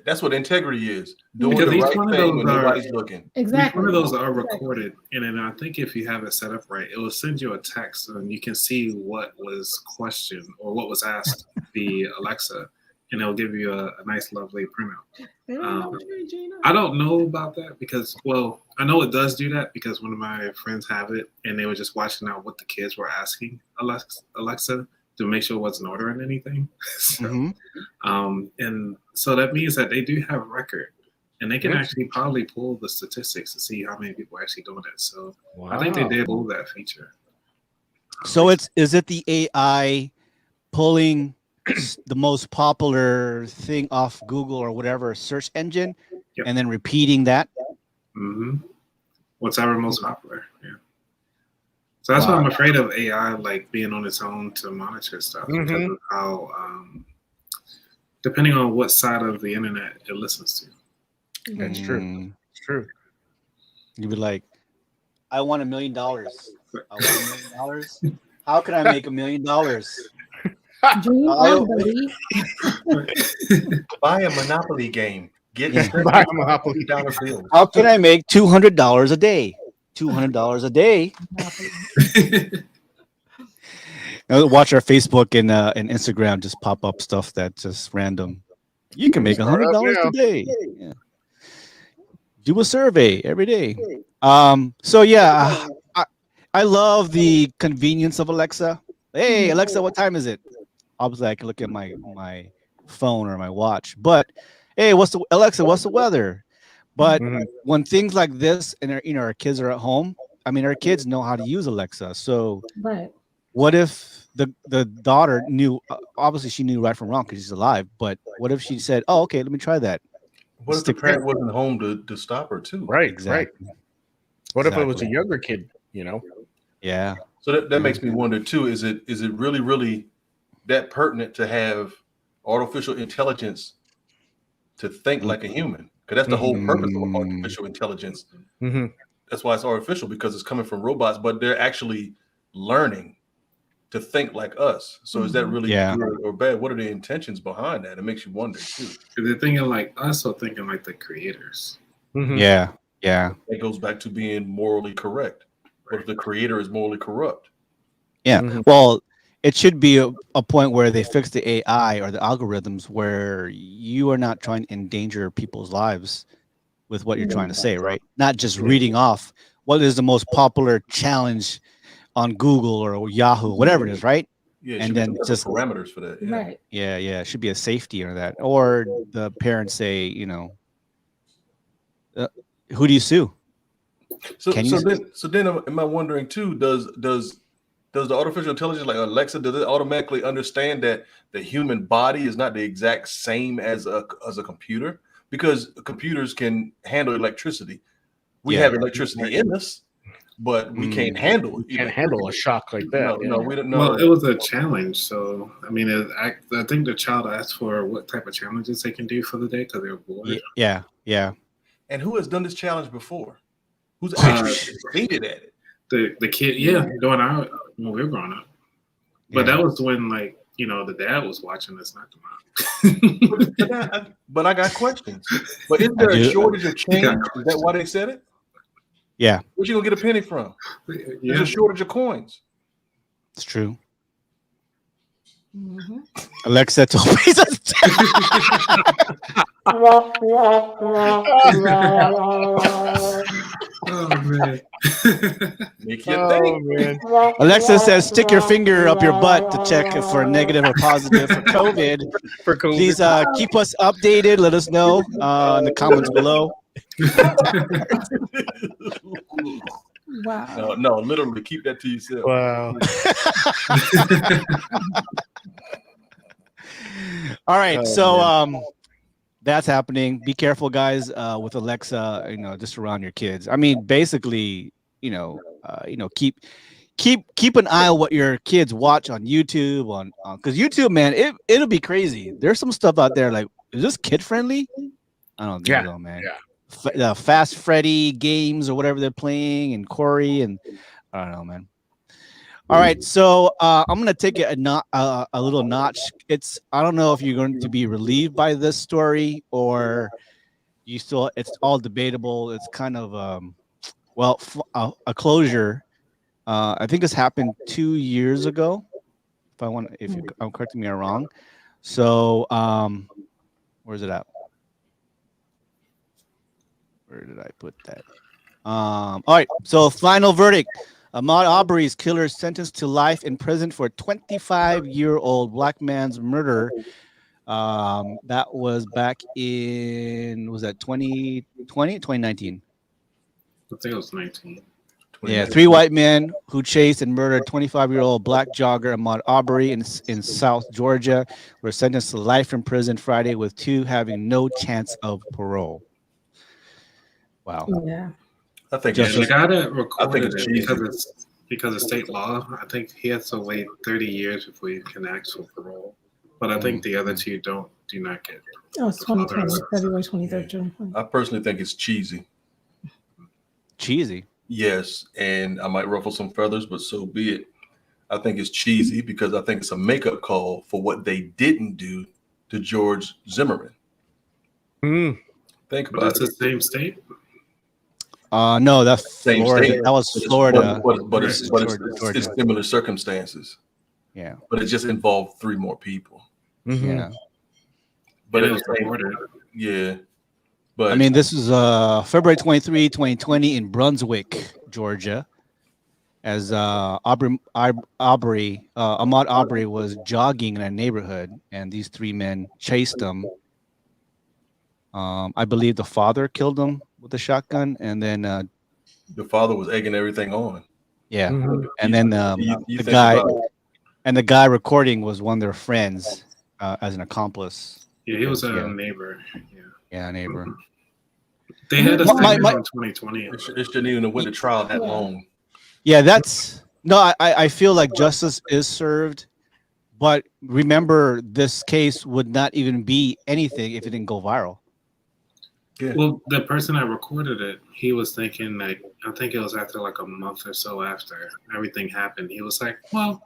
That's what integrity is. Doing Because the each right one of thing those when are nobody's looking. Exactly. One of those are recorded, and then I think if you have it set up right, it will send you a text, and you can see what was questioned or what was asked the Alexa, and it'll give you a nice, lovely printout. They don't know you, Gina. I don't know about that because, well, I know it does do that because one of my friends have it, and they were just watching out what the kids were asking Alexa to make sure it wasn't ordering anything. So, and so that means that they do have record, and they can actually probably pull the statistics to see how many people are actually doing it. So I think they did pull that feature. So is it the AI pulling the most popular thing off Google or whatever search engine, Yep. and then repeating that? Whatever most popular, yeah. So that's why I'm afraid of AI like being on its own to monitor stuff because of how, depending on what side of the internet it listens to. That's true. It's true. You'd be like, I want $1 million. I want $1 million. How can I make $1 million? Dream on, buddy. Buy a Monopoly game. Get Buy a Monopoly dollar bills. How can I make $200 a day? $200 a day. Watch our Facebook and Instagram just pop up stuff that's just random. You can make $100 a day. Yeah. Do a survey every day. So yeah, I love the convenience of Alexa. Hey Alexa, what time is it? Obviously, I can look at my phone or my watch. But hey, Alexa? What's the weather? But when things like this and our kids are at home, I mean, our kids know how to use Alexa. So what if the daughter knew? Obviously, she knew right from wrong because she's alive. But what if she said, "Oh, okay, let me try that"? What if the parent wasn't home to stop her too? Right, exactly. Right. What if it was a younger kid? Yeah. So that makes me wonder too. Is it really that pertinent to have artificial intelligence to think like a human? Because that's the whole purpose of artificial intelligence. That's why it's artificial, because it's coming from robots, but they're actually learning to think like us. So is that really good or bad? What are the intentions behind that? It makes you wonder too. Is they thinking like us or thinking like the creators? Yeah. It goes back to being morally correct. What if the creator is morally corrupt? Yeah. Well, it should be a point where they fix the AI or the algorithms where you are not trying to endanger people's lives with what you're trying to say, right? Not just reading off what is the most popular challenge on Google or Yahoo, whatever it is, right? Yeah, and then just parameters for that. Yeah. Right. Yeah, it should be a safety or that. Or the parents say, who do you sue? So then am I wondering too, does the artificial intelligence like Alexa, does it automatically understand that the human body is not the exact same as a computer? Because computers can handle electricity. We have electricity in us, but we can't handle it. Can't handle a shock like that. No, no, we don't know. Well, it was a challenge, so I mean, I think the child asked for what type of challenges they can do for the day because they were bored. Yeah. And who has done this challenge before? Who's actually succeeded at it? The kid, doing our when we were growing up, but that was when the dad was watching this, not the mom. But I got questions. But is there a shortage of change? Is that why they said it? Yeah. Where's you gonna get a penny from? There's a shortage of coins. It's true. Mm-hmm. Alexa told me Oh man. Make you think. Man. Alexa says, stick your finger up your butt to check if for negative or positive for COVID. Please keep us updated. Let us know in the comments below. Wow. No, literally keep that to yourself. Wow. All right, so that's happening. Be careful, guys, with Alexa. Just around your kids. I mean, basically, keep an eye on what your kids watch on YouTube. Because YouTube, man, it'll be crazy. There's some stuff out there like, is this kid friendly? I don't think so, man. Yeah. Fast Freddy games or whatever they're playing, and Corey, and I don't know, man. All right, so I'm gonna take it a little notch. I don't know if you're going to be relieved by this story or it's all debatable. It's kind of a closure. I think this happened 2 years ago. If I'm correcting me or wrong. So where's it at? Where did I put that? All right, so final verdict. Ahmaud Arbery's killer sentenced to life in prison for a 25-year-old black man's murder. That was back in, 2020, 2019? I think it was 19. Yeah, 3 white men who chased and murdered 25-year-old black jogger Ahmaud Arbery in South Georgia were sentenced to life in prison Friday, with 2 having no chance of parole. Wow. Yeah. I think The guy that recorded it's it because of state law, I think he has to wait 30 years before he can ask for parole. But I think the other 2 do not get. Oh, it's 2020, February 23rd, June. I personally think it's cheesy. Cheesy. Yes, and I might ruffle some feathers, but so be it. I think it's cheesy because I think it's a makeup call for what they didn't do to George Zimmerman. Think about It's the same state. No, that's Same Florida. state. That was Florida. But it's Georgia. similar circumstances. Yeah. But it just involved 3 more people. Yeah. But it it was recorded. Yeah. But I mean, this is February 23, 2020 in Brunswick, Georgia, as Ahmaud Arbery was jogging in a neighborhood, and these 3 men chased him. I believe the father killed him with a shotgun, and then the father was egging everything on. Yeah, and then the guy recording was one of their friends as an accomplice. Yeah, he was a neighbor. Yeah, neighbor. They had a statement in 2020. It shouldn't even have went to trial that long. Yeah, I feel like justice is served, but remember, this case would not even be anything if it didn't go viral. Yeah. Well, the person that recorded it, he was thinking I think it was after like a month or so after everything happened. He was like, well,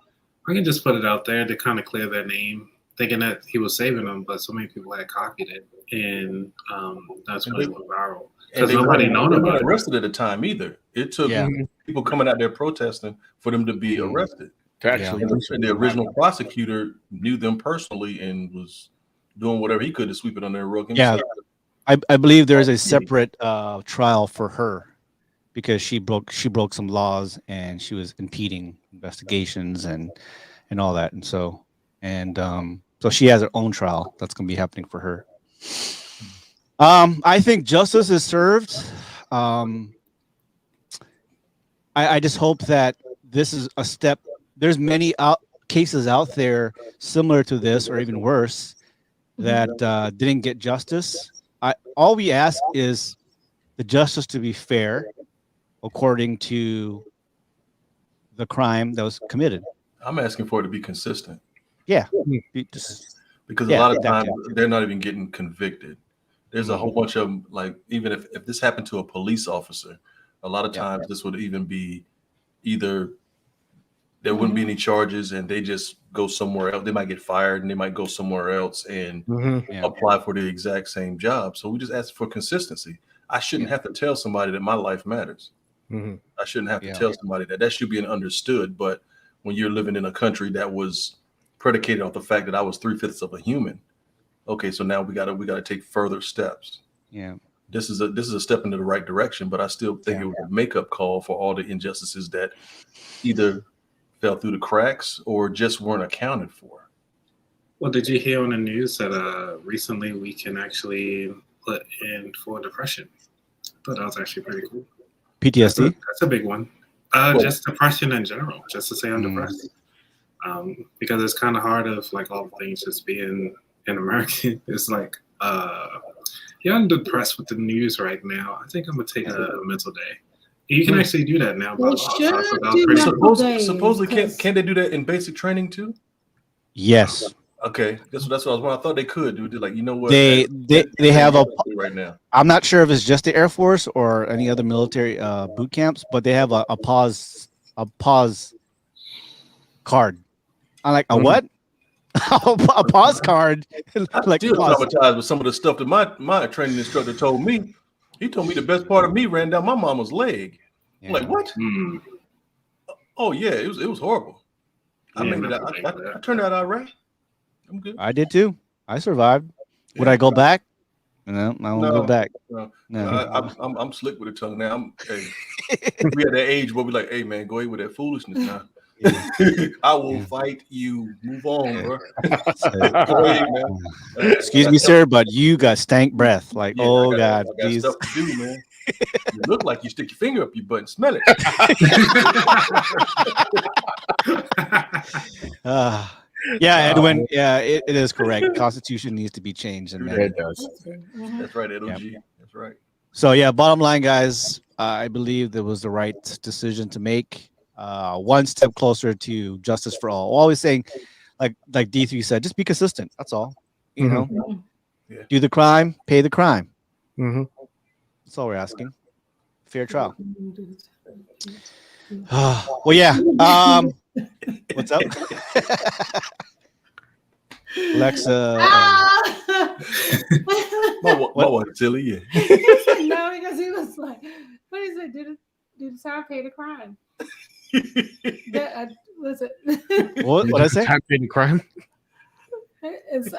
I can just put it out there to kind of clear their name, thinking that he was saving them, but so many people had copied it, and that's when it went viral. Because nobody known about it. Arrested at the time either. It took people coming out there protesting for them to be arrested. Actually, and the original prosecutor knew them personally and was doing whatever he could to sweep it under the rug himself. Yeah, I believe there is a separate trial for her because she broke some laws and she was impeding investigations and all that, and so she has her own trial that's going to be happening for her. I think justice is served. I just hope that this is a step. There's many cases out there similar to this or even worse that didn't get justice. All we ask is the justice to be fair according to the crime that was committed. I'm asking for it to be consistent. Yeah. Because a lot of times they're not even getting convicted. There's a whole bunch of them, like, even if this happened to a police officer, a lot of times this would even be either there wouldn't be any charges and they just go somewhere else. They might get fired and they might go somewhere else and apply for the exact same job. So we just ask for consistency. I shouldn't have to tell somebody that my life matters. I shouldn't have to tell somebody that. That should be an understood. But when you're living in a country that was predicated on the fact that I was 3/5 of a human, okay, so now we gotta take further steps. Yeah, this is a step into the right direction, but I still think it was a makeup call for all the injustices that either fell through the cracks or just weren't accounted for. Well, did you hear on the news that recently we can actually put in for depression? I thought that was actually pretty cool. PTSD? That's a big one. Just depression in general, just to say I'm depressed. Because it's kind of hard of like all the things just being in America. It's like, yeah, I'm depressed with the news right now. I think I'm going to take a mental day. You can actually do that now. Supposedly, can they do that in basic training too? Yes. Okay, that's what I was. I thought they could do. Like, you know what? They have a right now. I'm not sure if it's just the Air Force or any other military boot camps, but they have a pause card. I'm like, a what? A pause card. Like, still traumatized with some of the stuff that my training instructor told me. He told me the best part of me ran down my mama's leg. I'm like, what? Oh yeah, it was horrible. I made it. I turned out all right. I'm good. I did too. I survived. Would I go back? No, I won't go back. No. I'm slick with the tongue now. We at that age where we're like, hey man, go ahead with that foolishness now. I will fight you. Move on, bro. Go ahead, man. Excuse me, sir, but you got stank breath. Like, oh God, I got stuff to do, man. You look like you stick your finger up your butt and smell it. Yeah, Edwin. Yeah, it is correct. Constitution needs to be changed. And it does. That's right, Edwin. Yep. That's right. So yeah, bottom line, guys, I believe that was the right decision to make. One step closer to justice for all. Always saying, like D3 said, just be consistent. That's all. You know, do the crime, pay the crime. That's all we're asking. Fair trial. Well, yeah. What's up, Alexa? What silly? Yeah. No, because he was like, "What is it? Did the time pay the crime?" Was it? What did I say? Time pay the crime. It's,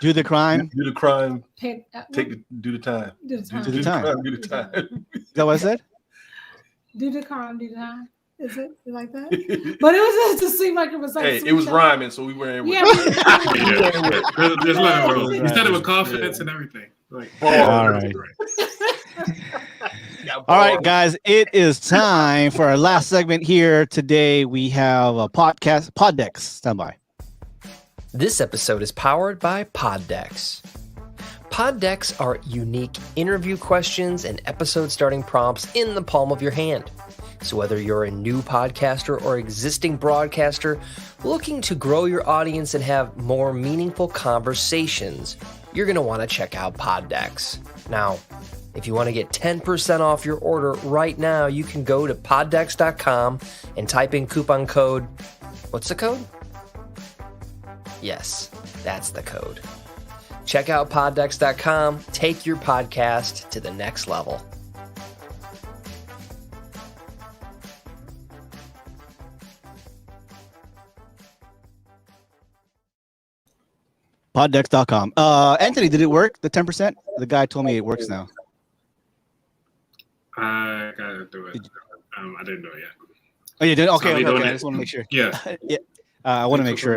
do the crime. Do the crime. Do the time. Do the time. Is that what I said? Do the crime. Do the time. Is it like that? But it was just to seem like it was like. Hey, it was rhyming, so we were in. Yeah. Just let it roll. You said it with confidence and everything. Like, all right. All right, guys, it is time for our last segment here. Today we have a podcast, Poddex. Stand by. This episode is powered by Poddex. Poddex are unique interview questions and episode starting prompts in the palm of your hand. So whether you're a new podcaster or existing broadcaster looking to grow your audience and have more meaningful conversations, you're going to want to check out Poddex. Now, if you want to get 10% off your order right now, you can go to poddex.com and type in coupon code. What's the code? Yes, that's the code. Check out poddex.com. Take your podcast to the next level. Poddex.com. Anthony, did it work? The 10%? The guy told me it works now. I gotta do it. I didn't do it yet. Oh, you did? Okay. I just want to make sure. Yeah. Yeah. I want to make sure.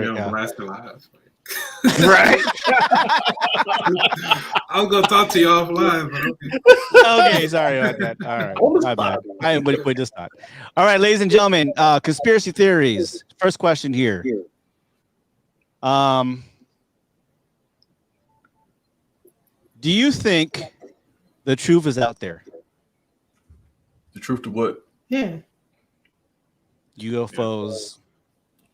Right. I'll go talk to you offline. But okay, sorry about that. All right, my bad. We just thought. All right, ladies and gentlemen, conspiracy theories. First question here. Do you think the truth is out there? The truth to what? Yeah. UFOs.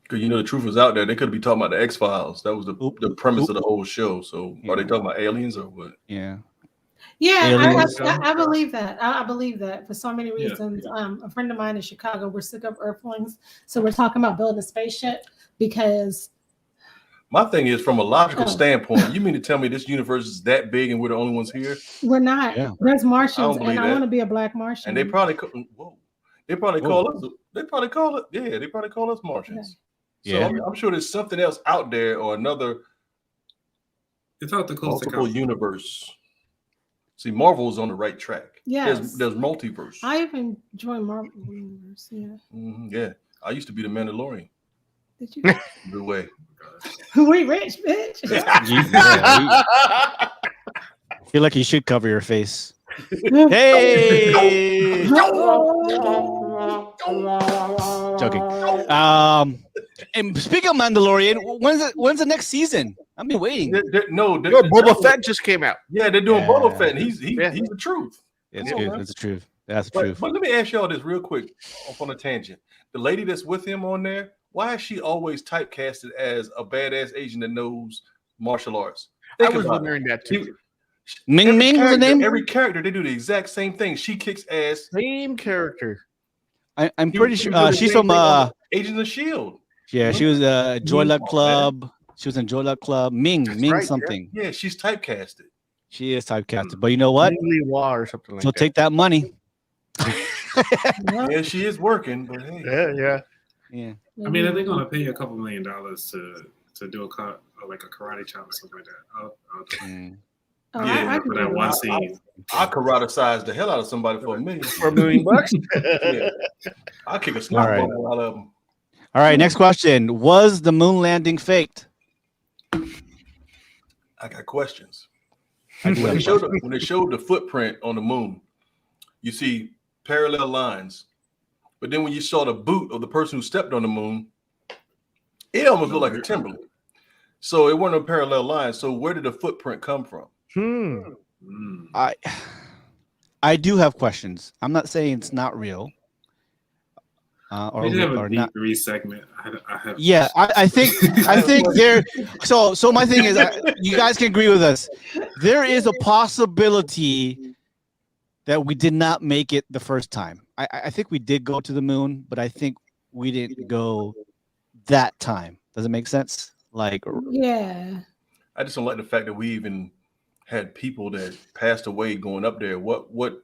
Because the truth was out there. They could be talking about the X-Files. That was the premise of the whole show. So are they talking about aliens or what? Yeah. Yeah, I believe that. I believe that for so many reasons. A friend of mine in Chicago, we're sick of Earthlings, so we're talking about building a spaceship because. My thing is, from a logical standpoint, you mean to tell me this universe is that big and we're the only ones here? We're not. Yeah. There's Martians, and I want to be a black Martian. And they probably call us. They probably call it. Yeah, they probably call us Martians. Yeah. So I'm sure there's something else out there or another. It's out the multiple universe. See, Marvel's on the right track. Yes. There's multiverse. I even joined Marvel universe. Yeah. Mm-hmm, yeah. I used to be the Mandalorian. Did you? Good way. We rich, bitch. I feel like you should cover your face. Hey. Joking. And speaking of Mandalorian, when's the next season? I've been waiting. Boba Fett just came out. Yeah, they're doing Boba Fett. And he's the truth. It's good. It's the truth. That's the truth. But let me ask y'all this real quick, off on a tangent. The lady that's with him on there, why is she always typecasted as a badass Asian that knows martial arts? I was wondering that too. Ming Ming was the name. Every character they do the exact same thing. She kicks ass. Same character. I'm pretty sure she's from Agents of Shield. Yeah, she was Joy Luck Club. She was in Joy Luck Club. Ming right, something. Yeah, she's typecasted. She is typecasted, but you know what? Or something like She'll take that money. Yeah, she is working, but hey. Yeah. I mean, if they're gonna pay you $2 million to do a karate chop or something like that, I'll for that one scene. I karate-size the hell out of somebody for $1 million. For $1 million? Yeah. I'll kick a snot ball out of them. All right, next question. Was the moon landing faked? I got questions. When they showed the footprint on the moon, you see parallel lines. But then when you saw the boot of the person who stepped on the moon, it almost looked like a Timberland. So it weren't a parallel line. So where did the footprint come from? I do have questions. I'm not saying it's not real. Or not. Segment. I have. Yeah, I think there. So my thing is, you guys can agree with us. There is a possibility that we did not make it the first time. I think we did go to the moon, but I think we didn't go that time. Does it make sense? Yeah. I just don't like the fact that we even had people that passed away going up there. What went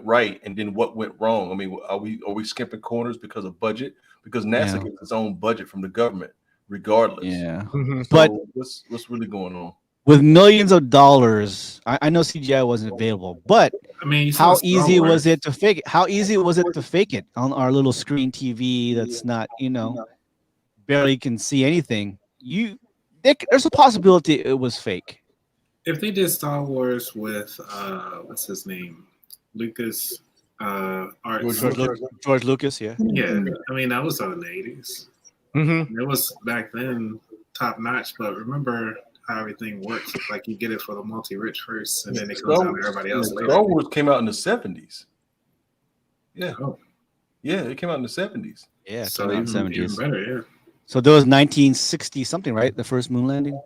right and then what went wrong? I mean, are we skimping corners because of budget? Because NASA gets its own budget from the government, regardless. Yeah. So but what's really going on? With millions of dollars, I know CGI wasn't available, but I mean, how easy was it to fake it? How easy was it to fake it on our little screen TV that's not, barely can see anything? There's a possibility it was fake. If they did Star Wars with what's his name, Lucas, George Lucas, yeah. Yeah, I mean that was in the 80s. It was back then top notch, but remember how everything works. It's like you get it for the multi-rich first, and then it goes down to everybody else later. Star Wars came out in the 70s. Yeah. Oh. Yeah, it came out in the 70s. Yeah, so even 70s. Even better, yeah. So there was 1960 something, right? The first moon landing.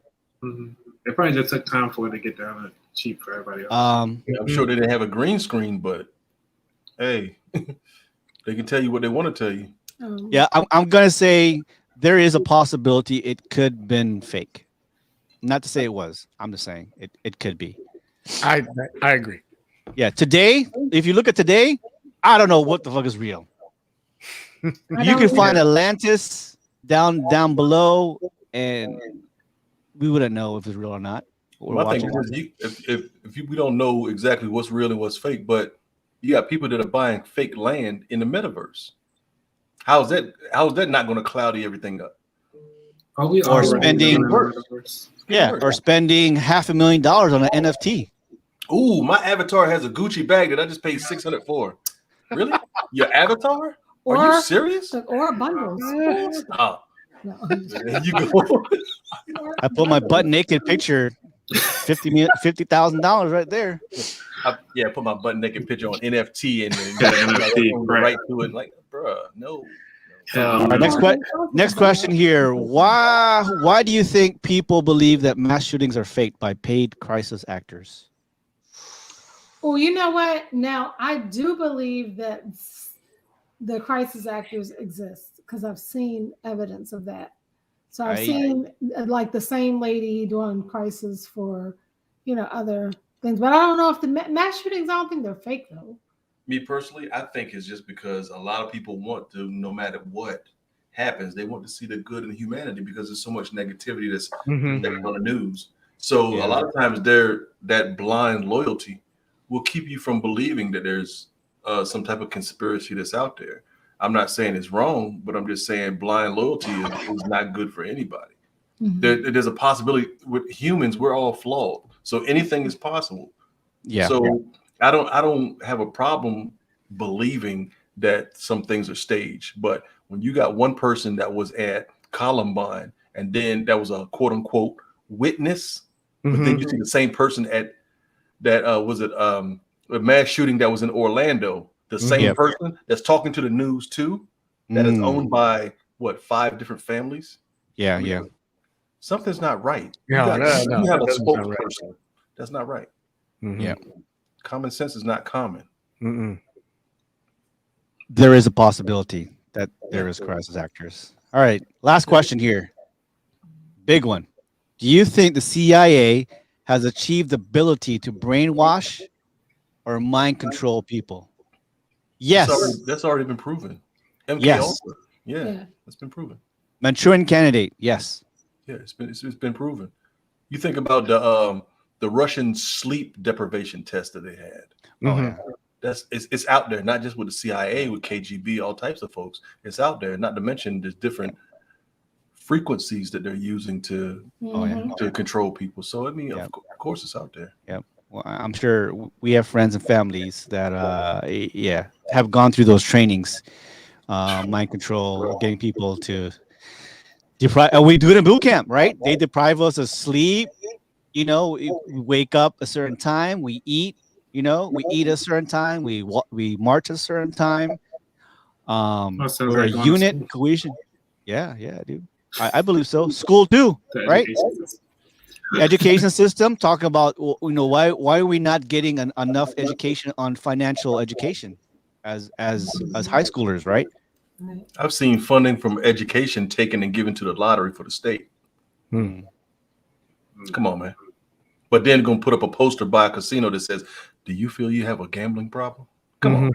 It probably just took time for it to get down cheap for everybody else. I'm sure they didn't have a green screen, but hey, they can tell you what they want to tell you. Yeah, I'm gonna say there is a possibility it could have been fake. Not to say it was. I'm just saying it could be. I agree. Yeah, today, if you look at today, I don't know what the fuck is real. You can find Atlantis down below, and we wouldn't know if it's real or not. I think if we don't know exactly what's real and what's fake, but you got people that are buying fake land in the metaverse. How's that not going to cloudy everything up? Or spending $500,000 on an NFT. Ooh, my avatar has a Gucci bag that I just paid $600 for. Really? Your avatar? Are you serious? Or bundles. Oh. No. There you go. I put my butt naked picture, $50,000 right there. Yeah, put my butt naked picture on NFT and then NFT, right to it. Like, bruh, no. All right, next question here. Why do you think people believe that mass shootings are faked by paid crisis actors? Well, you know what? Now I do believe that the crisis actors exist because I've seen evidence of that. So I've seen like the same lady doing crisis for, other things. But I don't know if the mass shootings. I don't think they're fake though. Me personally, I think it's just because a lot of people want to, no matter what happens, they want to see the good in humanity because there's so much negativity that's on the news. So a lot of times that blind loyalty will keep you from believing that there's some type of conspiracy that's out there. I'm not saying it's wrong, but I'm just saying blind loyalty is not good for anybody. There's a possibility with humans, we're all flawed. So anything is possible. Yeah. So I don't have a problem believing that some things are staged, but when you got one person that was at Columbine and then that was a quote unquote witness, but then you see the same person at that a mass shooting that was in Orlando, the same person that's talking to the news too, that is owned by 5 different families. Yeah. Something's not right. No, you have a that doesn't sound spokesperson. right. That's not right. Yeah. Common sense is not common. There is a possibility that there is crisis actors. All right, last question here. Big one. Do you think the CIA has achieved the ability to brainwash or mind control people? Yes. That's already been proven. MK Yes. Ultra. Yeah, that's been proven. Manchurian Candidate. Yes. Yeah, it's been proven. You think about the Russian sleep deprivation test that they had. Oh, yeah. It's out there, not just with the CIA, with KGB, all types of folks. It's out there. Not to mention there's different frequencies that they're using to control people. So I mean, of course, it's out there. Yeah. Well, I'm sure we have friends and families that have gone through those trainings, mind control, getting people to deprive. We do it in boot camp, right? They deprive us of sleep. We wake up a certain time. We eat. We eat a certain time. We march a certain time. We're a unit cohesion. Yeah, dude. I believe so. School too, right? Education system. Talking about why are we not getting enough education on financial education as high schoolers, right? I've seen funding from education taken and given to the lottery for the state. Come on, man. But then gonna put up a poster by a casino that says, "Do you feel you have a gambling problem?" Come on,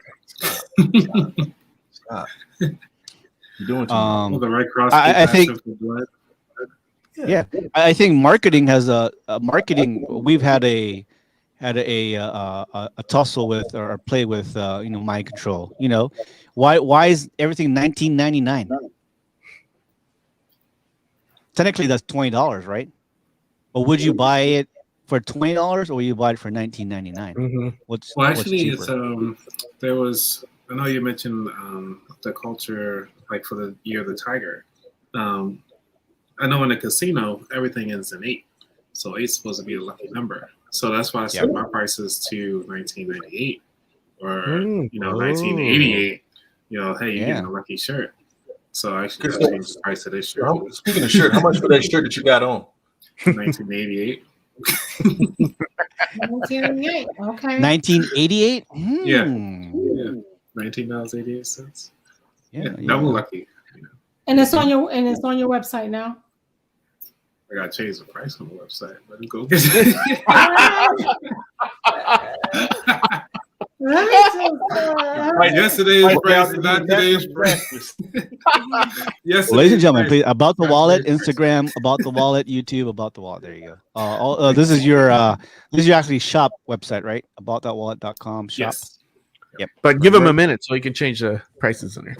stop. You're doing too much. The Red Cross. I think. Yeah, I think marketing has a marketing. We've had a tussle with or play with mind control. Why is everything $19.99? Technically, that's $20, right? But would you buy it for $20 or would you buy it for $19.99? What's it's there was. I know you mentioned the culture, like for the year of the tiger. I know in the casino everything ends in 8, so 8's supposed to be a lucky number. So that's why I set my prices to 1998 or 1988. Hey, you're getting a lucky shirt. So I actually changed the price of this shirt. Speaking of shirt, how much for that shirt that you got on? 1988. 1988. Okay. 1988. Yeah. $19.88. Yeah, double lucky. And it's on your website now. I gotta change the price on the website. Let me go get it. Yesterday's price, not today's price. Ladies and gentlemen, please, About the Wallet, Instagram, About the Wallet, YouTube, About the Wallet. There you go. This is your actually shop website, right? AboutThatWallet.com shop. Yes. Yep. But give him a minute so he can change the prices in there.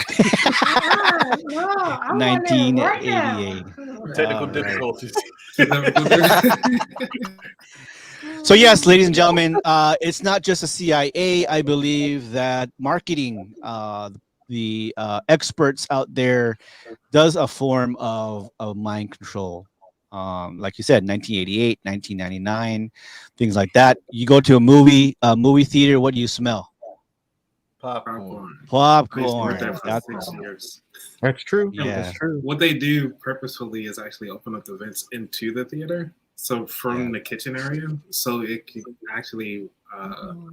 1988. Technical difficulties. So yes, ladies and gentlemen, it's not just the CIA. I believe that marketing, the experts out there, does a form of mind control. like you said, 1988, 1999, things like that. You go to a movie theater. What do you smell? Popcorn. I used to work Popcorn. there for 6 years. That's true. Yeah. That's true. What they do purposefully is actually open up the vents into the theater. So from the kitchen area, so it can actually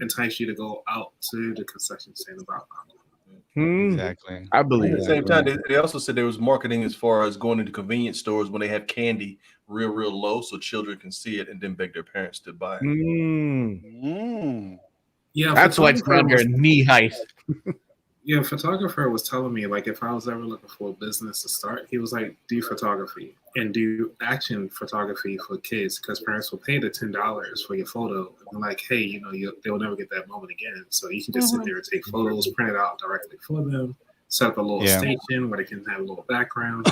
entice you to go out to the concession stand about popcorn. Exactly. I believe At the same time, they also said there was marketing as far as going into convenience stores when they have candy real low so children can see it and then beg their parents to buy it. Yeah, That's why it's down here in knee height. Yeah, photographer was telling me, like, if I was ever looking for a business to start, he was like, do photography and do action photography for kids because parents will pay the $10 for your photo. And like, hey, you know, they'll never get that moment again. So you can just sit there and take photos, print it out directly for them, set up a little station where they can have a little background.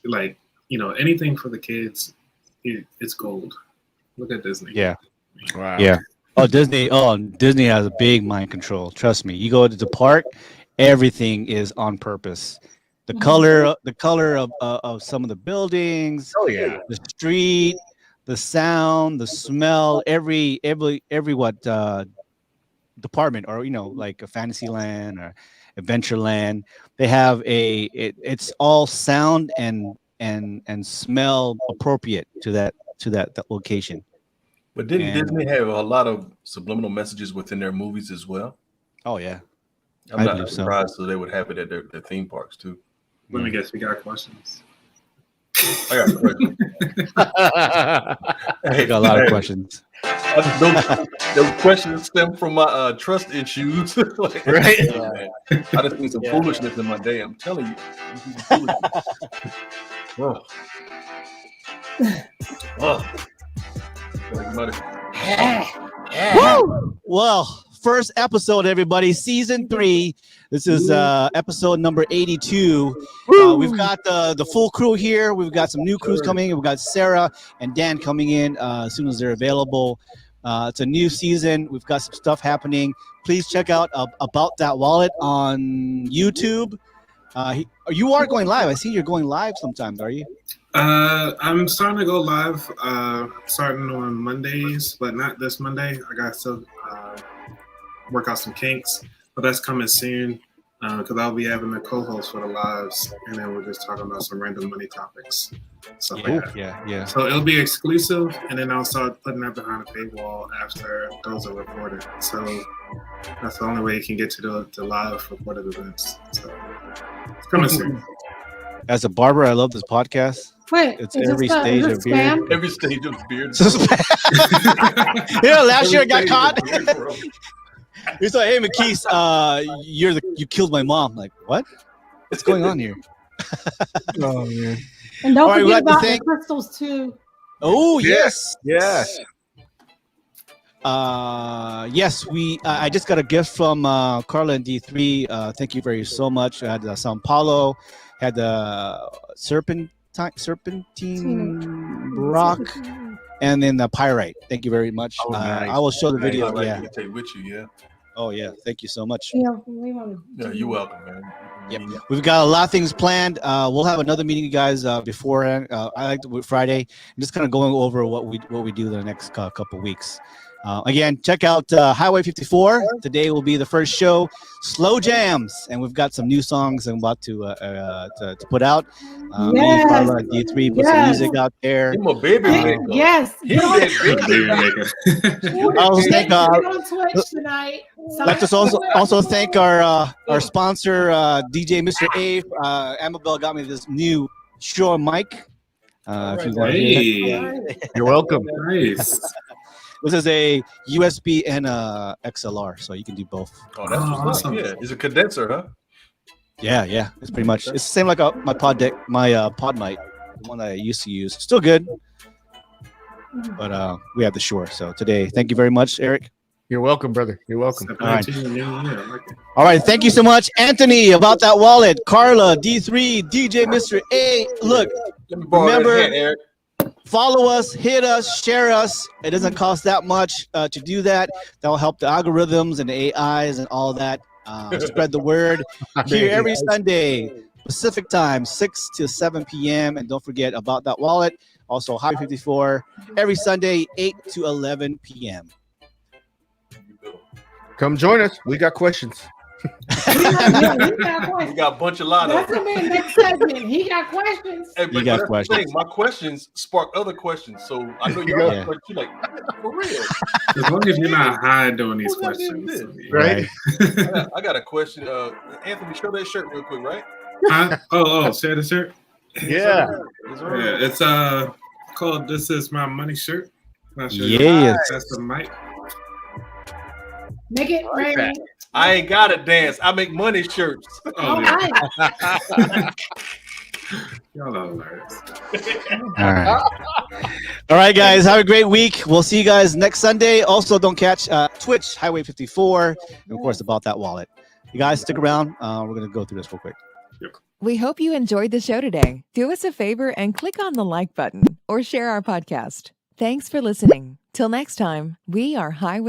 Like, you know, anything for the kids, it's gold. Look at Disney. Yeah. Wow. Yeah. Disney has a big mind control. Trust me. You go to the park, everything is on purpose. The color of some of the buildings, the street, the sound, the smell, every department, or like a Fantasyland or Adventureland, they have it's all sound and smell appropriate to that location. But didn't Disney have a lot of subliminal messages within their movies as well? Oh yeah, I'm not surprised. So they would have it at their theme parks too. Let me guess, we got questions. I got questions. I got a lot of questions. Those questions stem from my trust issues. Like, right? I just seen some foolishness in my day. I'm telling you. Well, first episode, everybody, season 3. This is episode number 82. We've got the full crew here. We've got some new crews coming in. We've got Sarah and Dan coming in as soon as they're available. It's a new season. We've got some stuff happening. Please check out About That Wallet on YouTube. You are going live. I see you're going live sometimes, are you? I'm starting to go live starting on Mondays, but not this Monday. I got to work out some kinks, but that's coming soon because I'll be having a co-host for the lives, and then we're just talking about some random money topics, stuff like that. Yeah. So it'll be exclusive, and then I'll start putting that behind a paywall after those are recorded. So that's the only way you can get to the live recorded events. So it's coming soon. As a barber, I love this podcast. Wait, it's every stage of beard. Every stage of beard. Last year I got caught. He's like, "Hey, McKees, you killed my mom." I'm like, what? What's going on here? Oh man! And don't forget about the crystals too. Oh yes. Yes. I just got a gift from Carla and D3. Thank you very so much. I had the Sao Paulo, had the serpentine rock, and then the pyrite. Thank you very much. Nice. I will show the video. You take with you, yeah. Oh yeah, thank you so much. Yeah, you're welcome, man. Yep. We've got a lot of things planned. We'll have another meeting, you guys, beforehand. I like to do Friday. I'm just kind of going over what we do the next couple weeks. Again, check out HWY 54. Today will be the first show, Slow Jams, and we've got some new songs I'm about to put out. Me and Carla and D3 put some music out there. I'm a baby maker. Yes. Thank on Twitch tonight. Let's just also thank our sponsor, DJ Mr. A. Amabel got me this new Shure mic. If you want to hear it. You're welcome. Nice. This is a USB and a XLR, so you can do both. Oh, that's awesome. Yeah, it's a condenser, huh? Yeah. It's pretty much. It's the same like my pod mic, the one that I used to use. Still good, but we have the Shure. So today, thank you very much, Eric. You're welcome, brother. You're welcome. All right. All right. Thank you so much, Anthony. About That Wallet, Carla, D3, DJ, Mr. A. Look, remember. Eric. Follow us, hit us, share us. It doesn't cost that much to do that. That will help the algorithms and the AIs and all that. Spread the word. Here every Sunday, Pacific time, 6 to 7 p.m. And don't forget about that wallet. Also, Highway 54 every Sunday, 8 to 11 p.m. Come join us. We got questions. He got We questions. got a bunch of lot That's of. gonna be the next segment. He got questions. Hey, You but got that's the questions. thing. My questions spark other questions. So I know you Yeah. got questions. You're like, for real. As long as you're not high doing these Who's gonna do questions. this? Right. I got a question. Anthony, show that shirt real quick, right? Share the shirt. Yeah. Yes, sir. Yeah, it's called "This Is My Money" shirt. Not sure. Yes. That's the mic. Make it rain. I ain't gotta dance. I make money shirts. Oh, All yeah. right. Y'all are hilarious. All right. All right, guys. Have a great week. We'll see you guys next Sunday. Also, don't catch Twitch, Highway 54, and of course, about that wallet. You guys stick around. We're going to go through this real quick. We hope you enjoyed the show today. Do us a favor and click on the like button or share our podcast. Thanks for listening. Till next time, we are Highway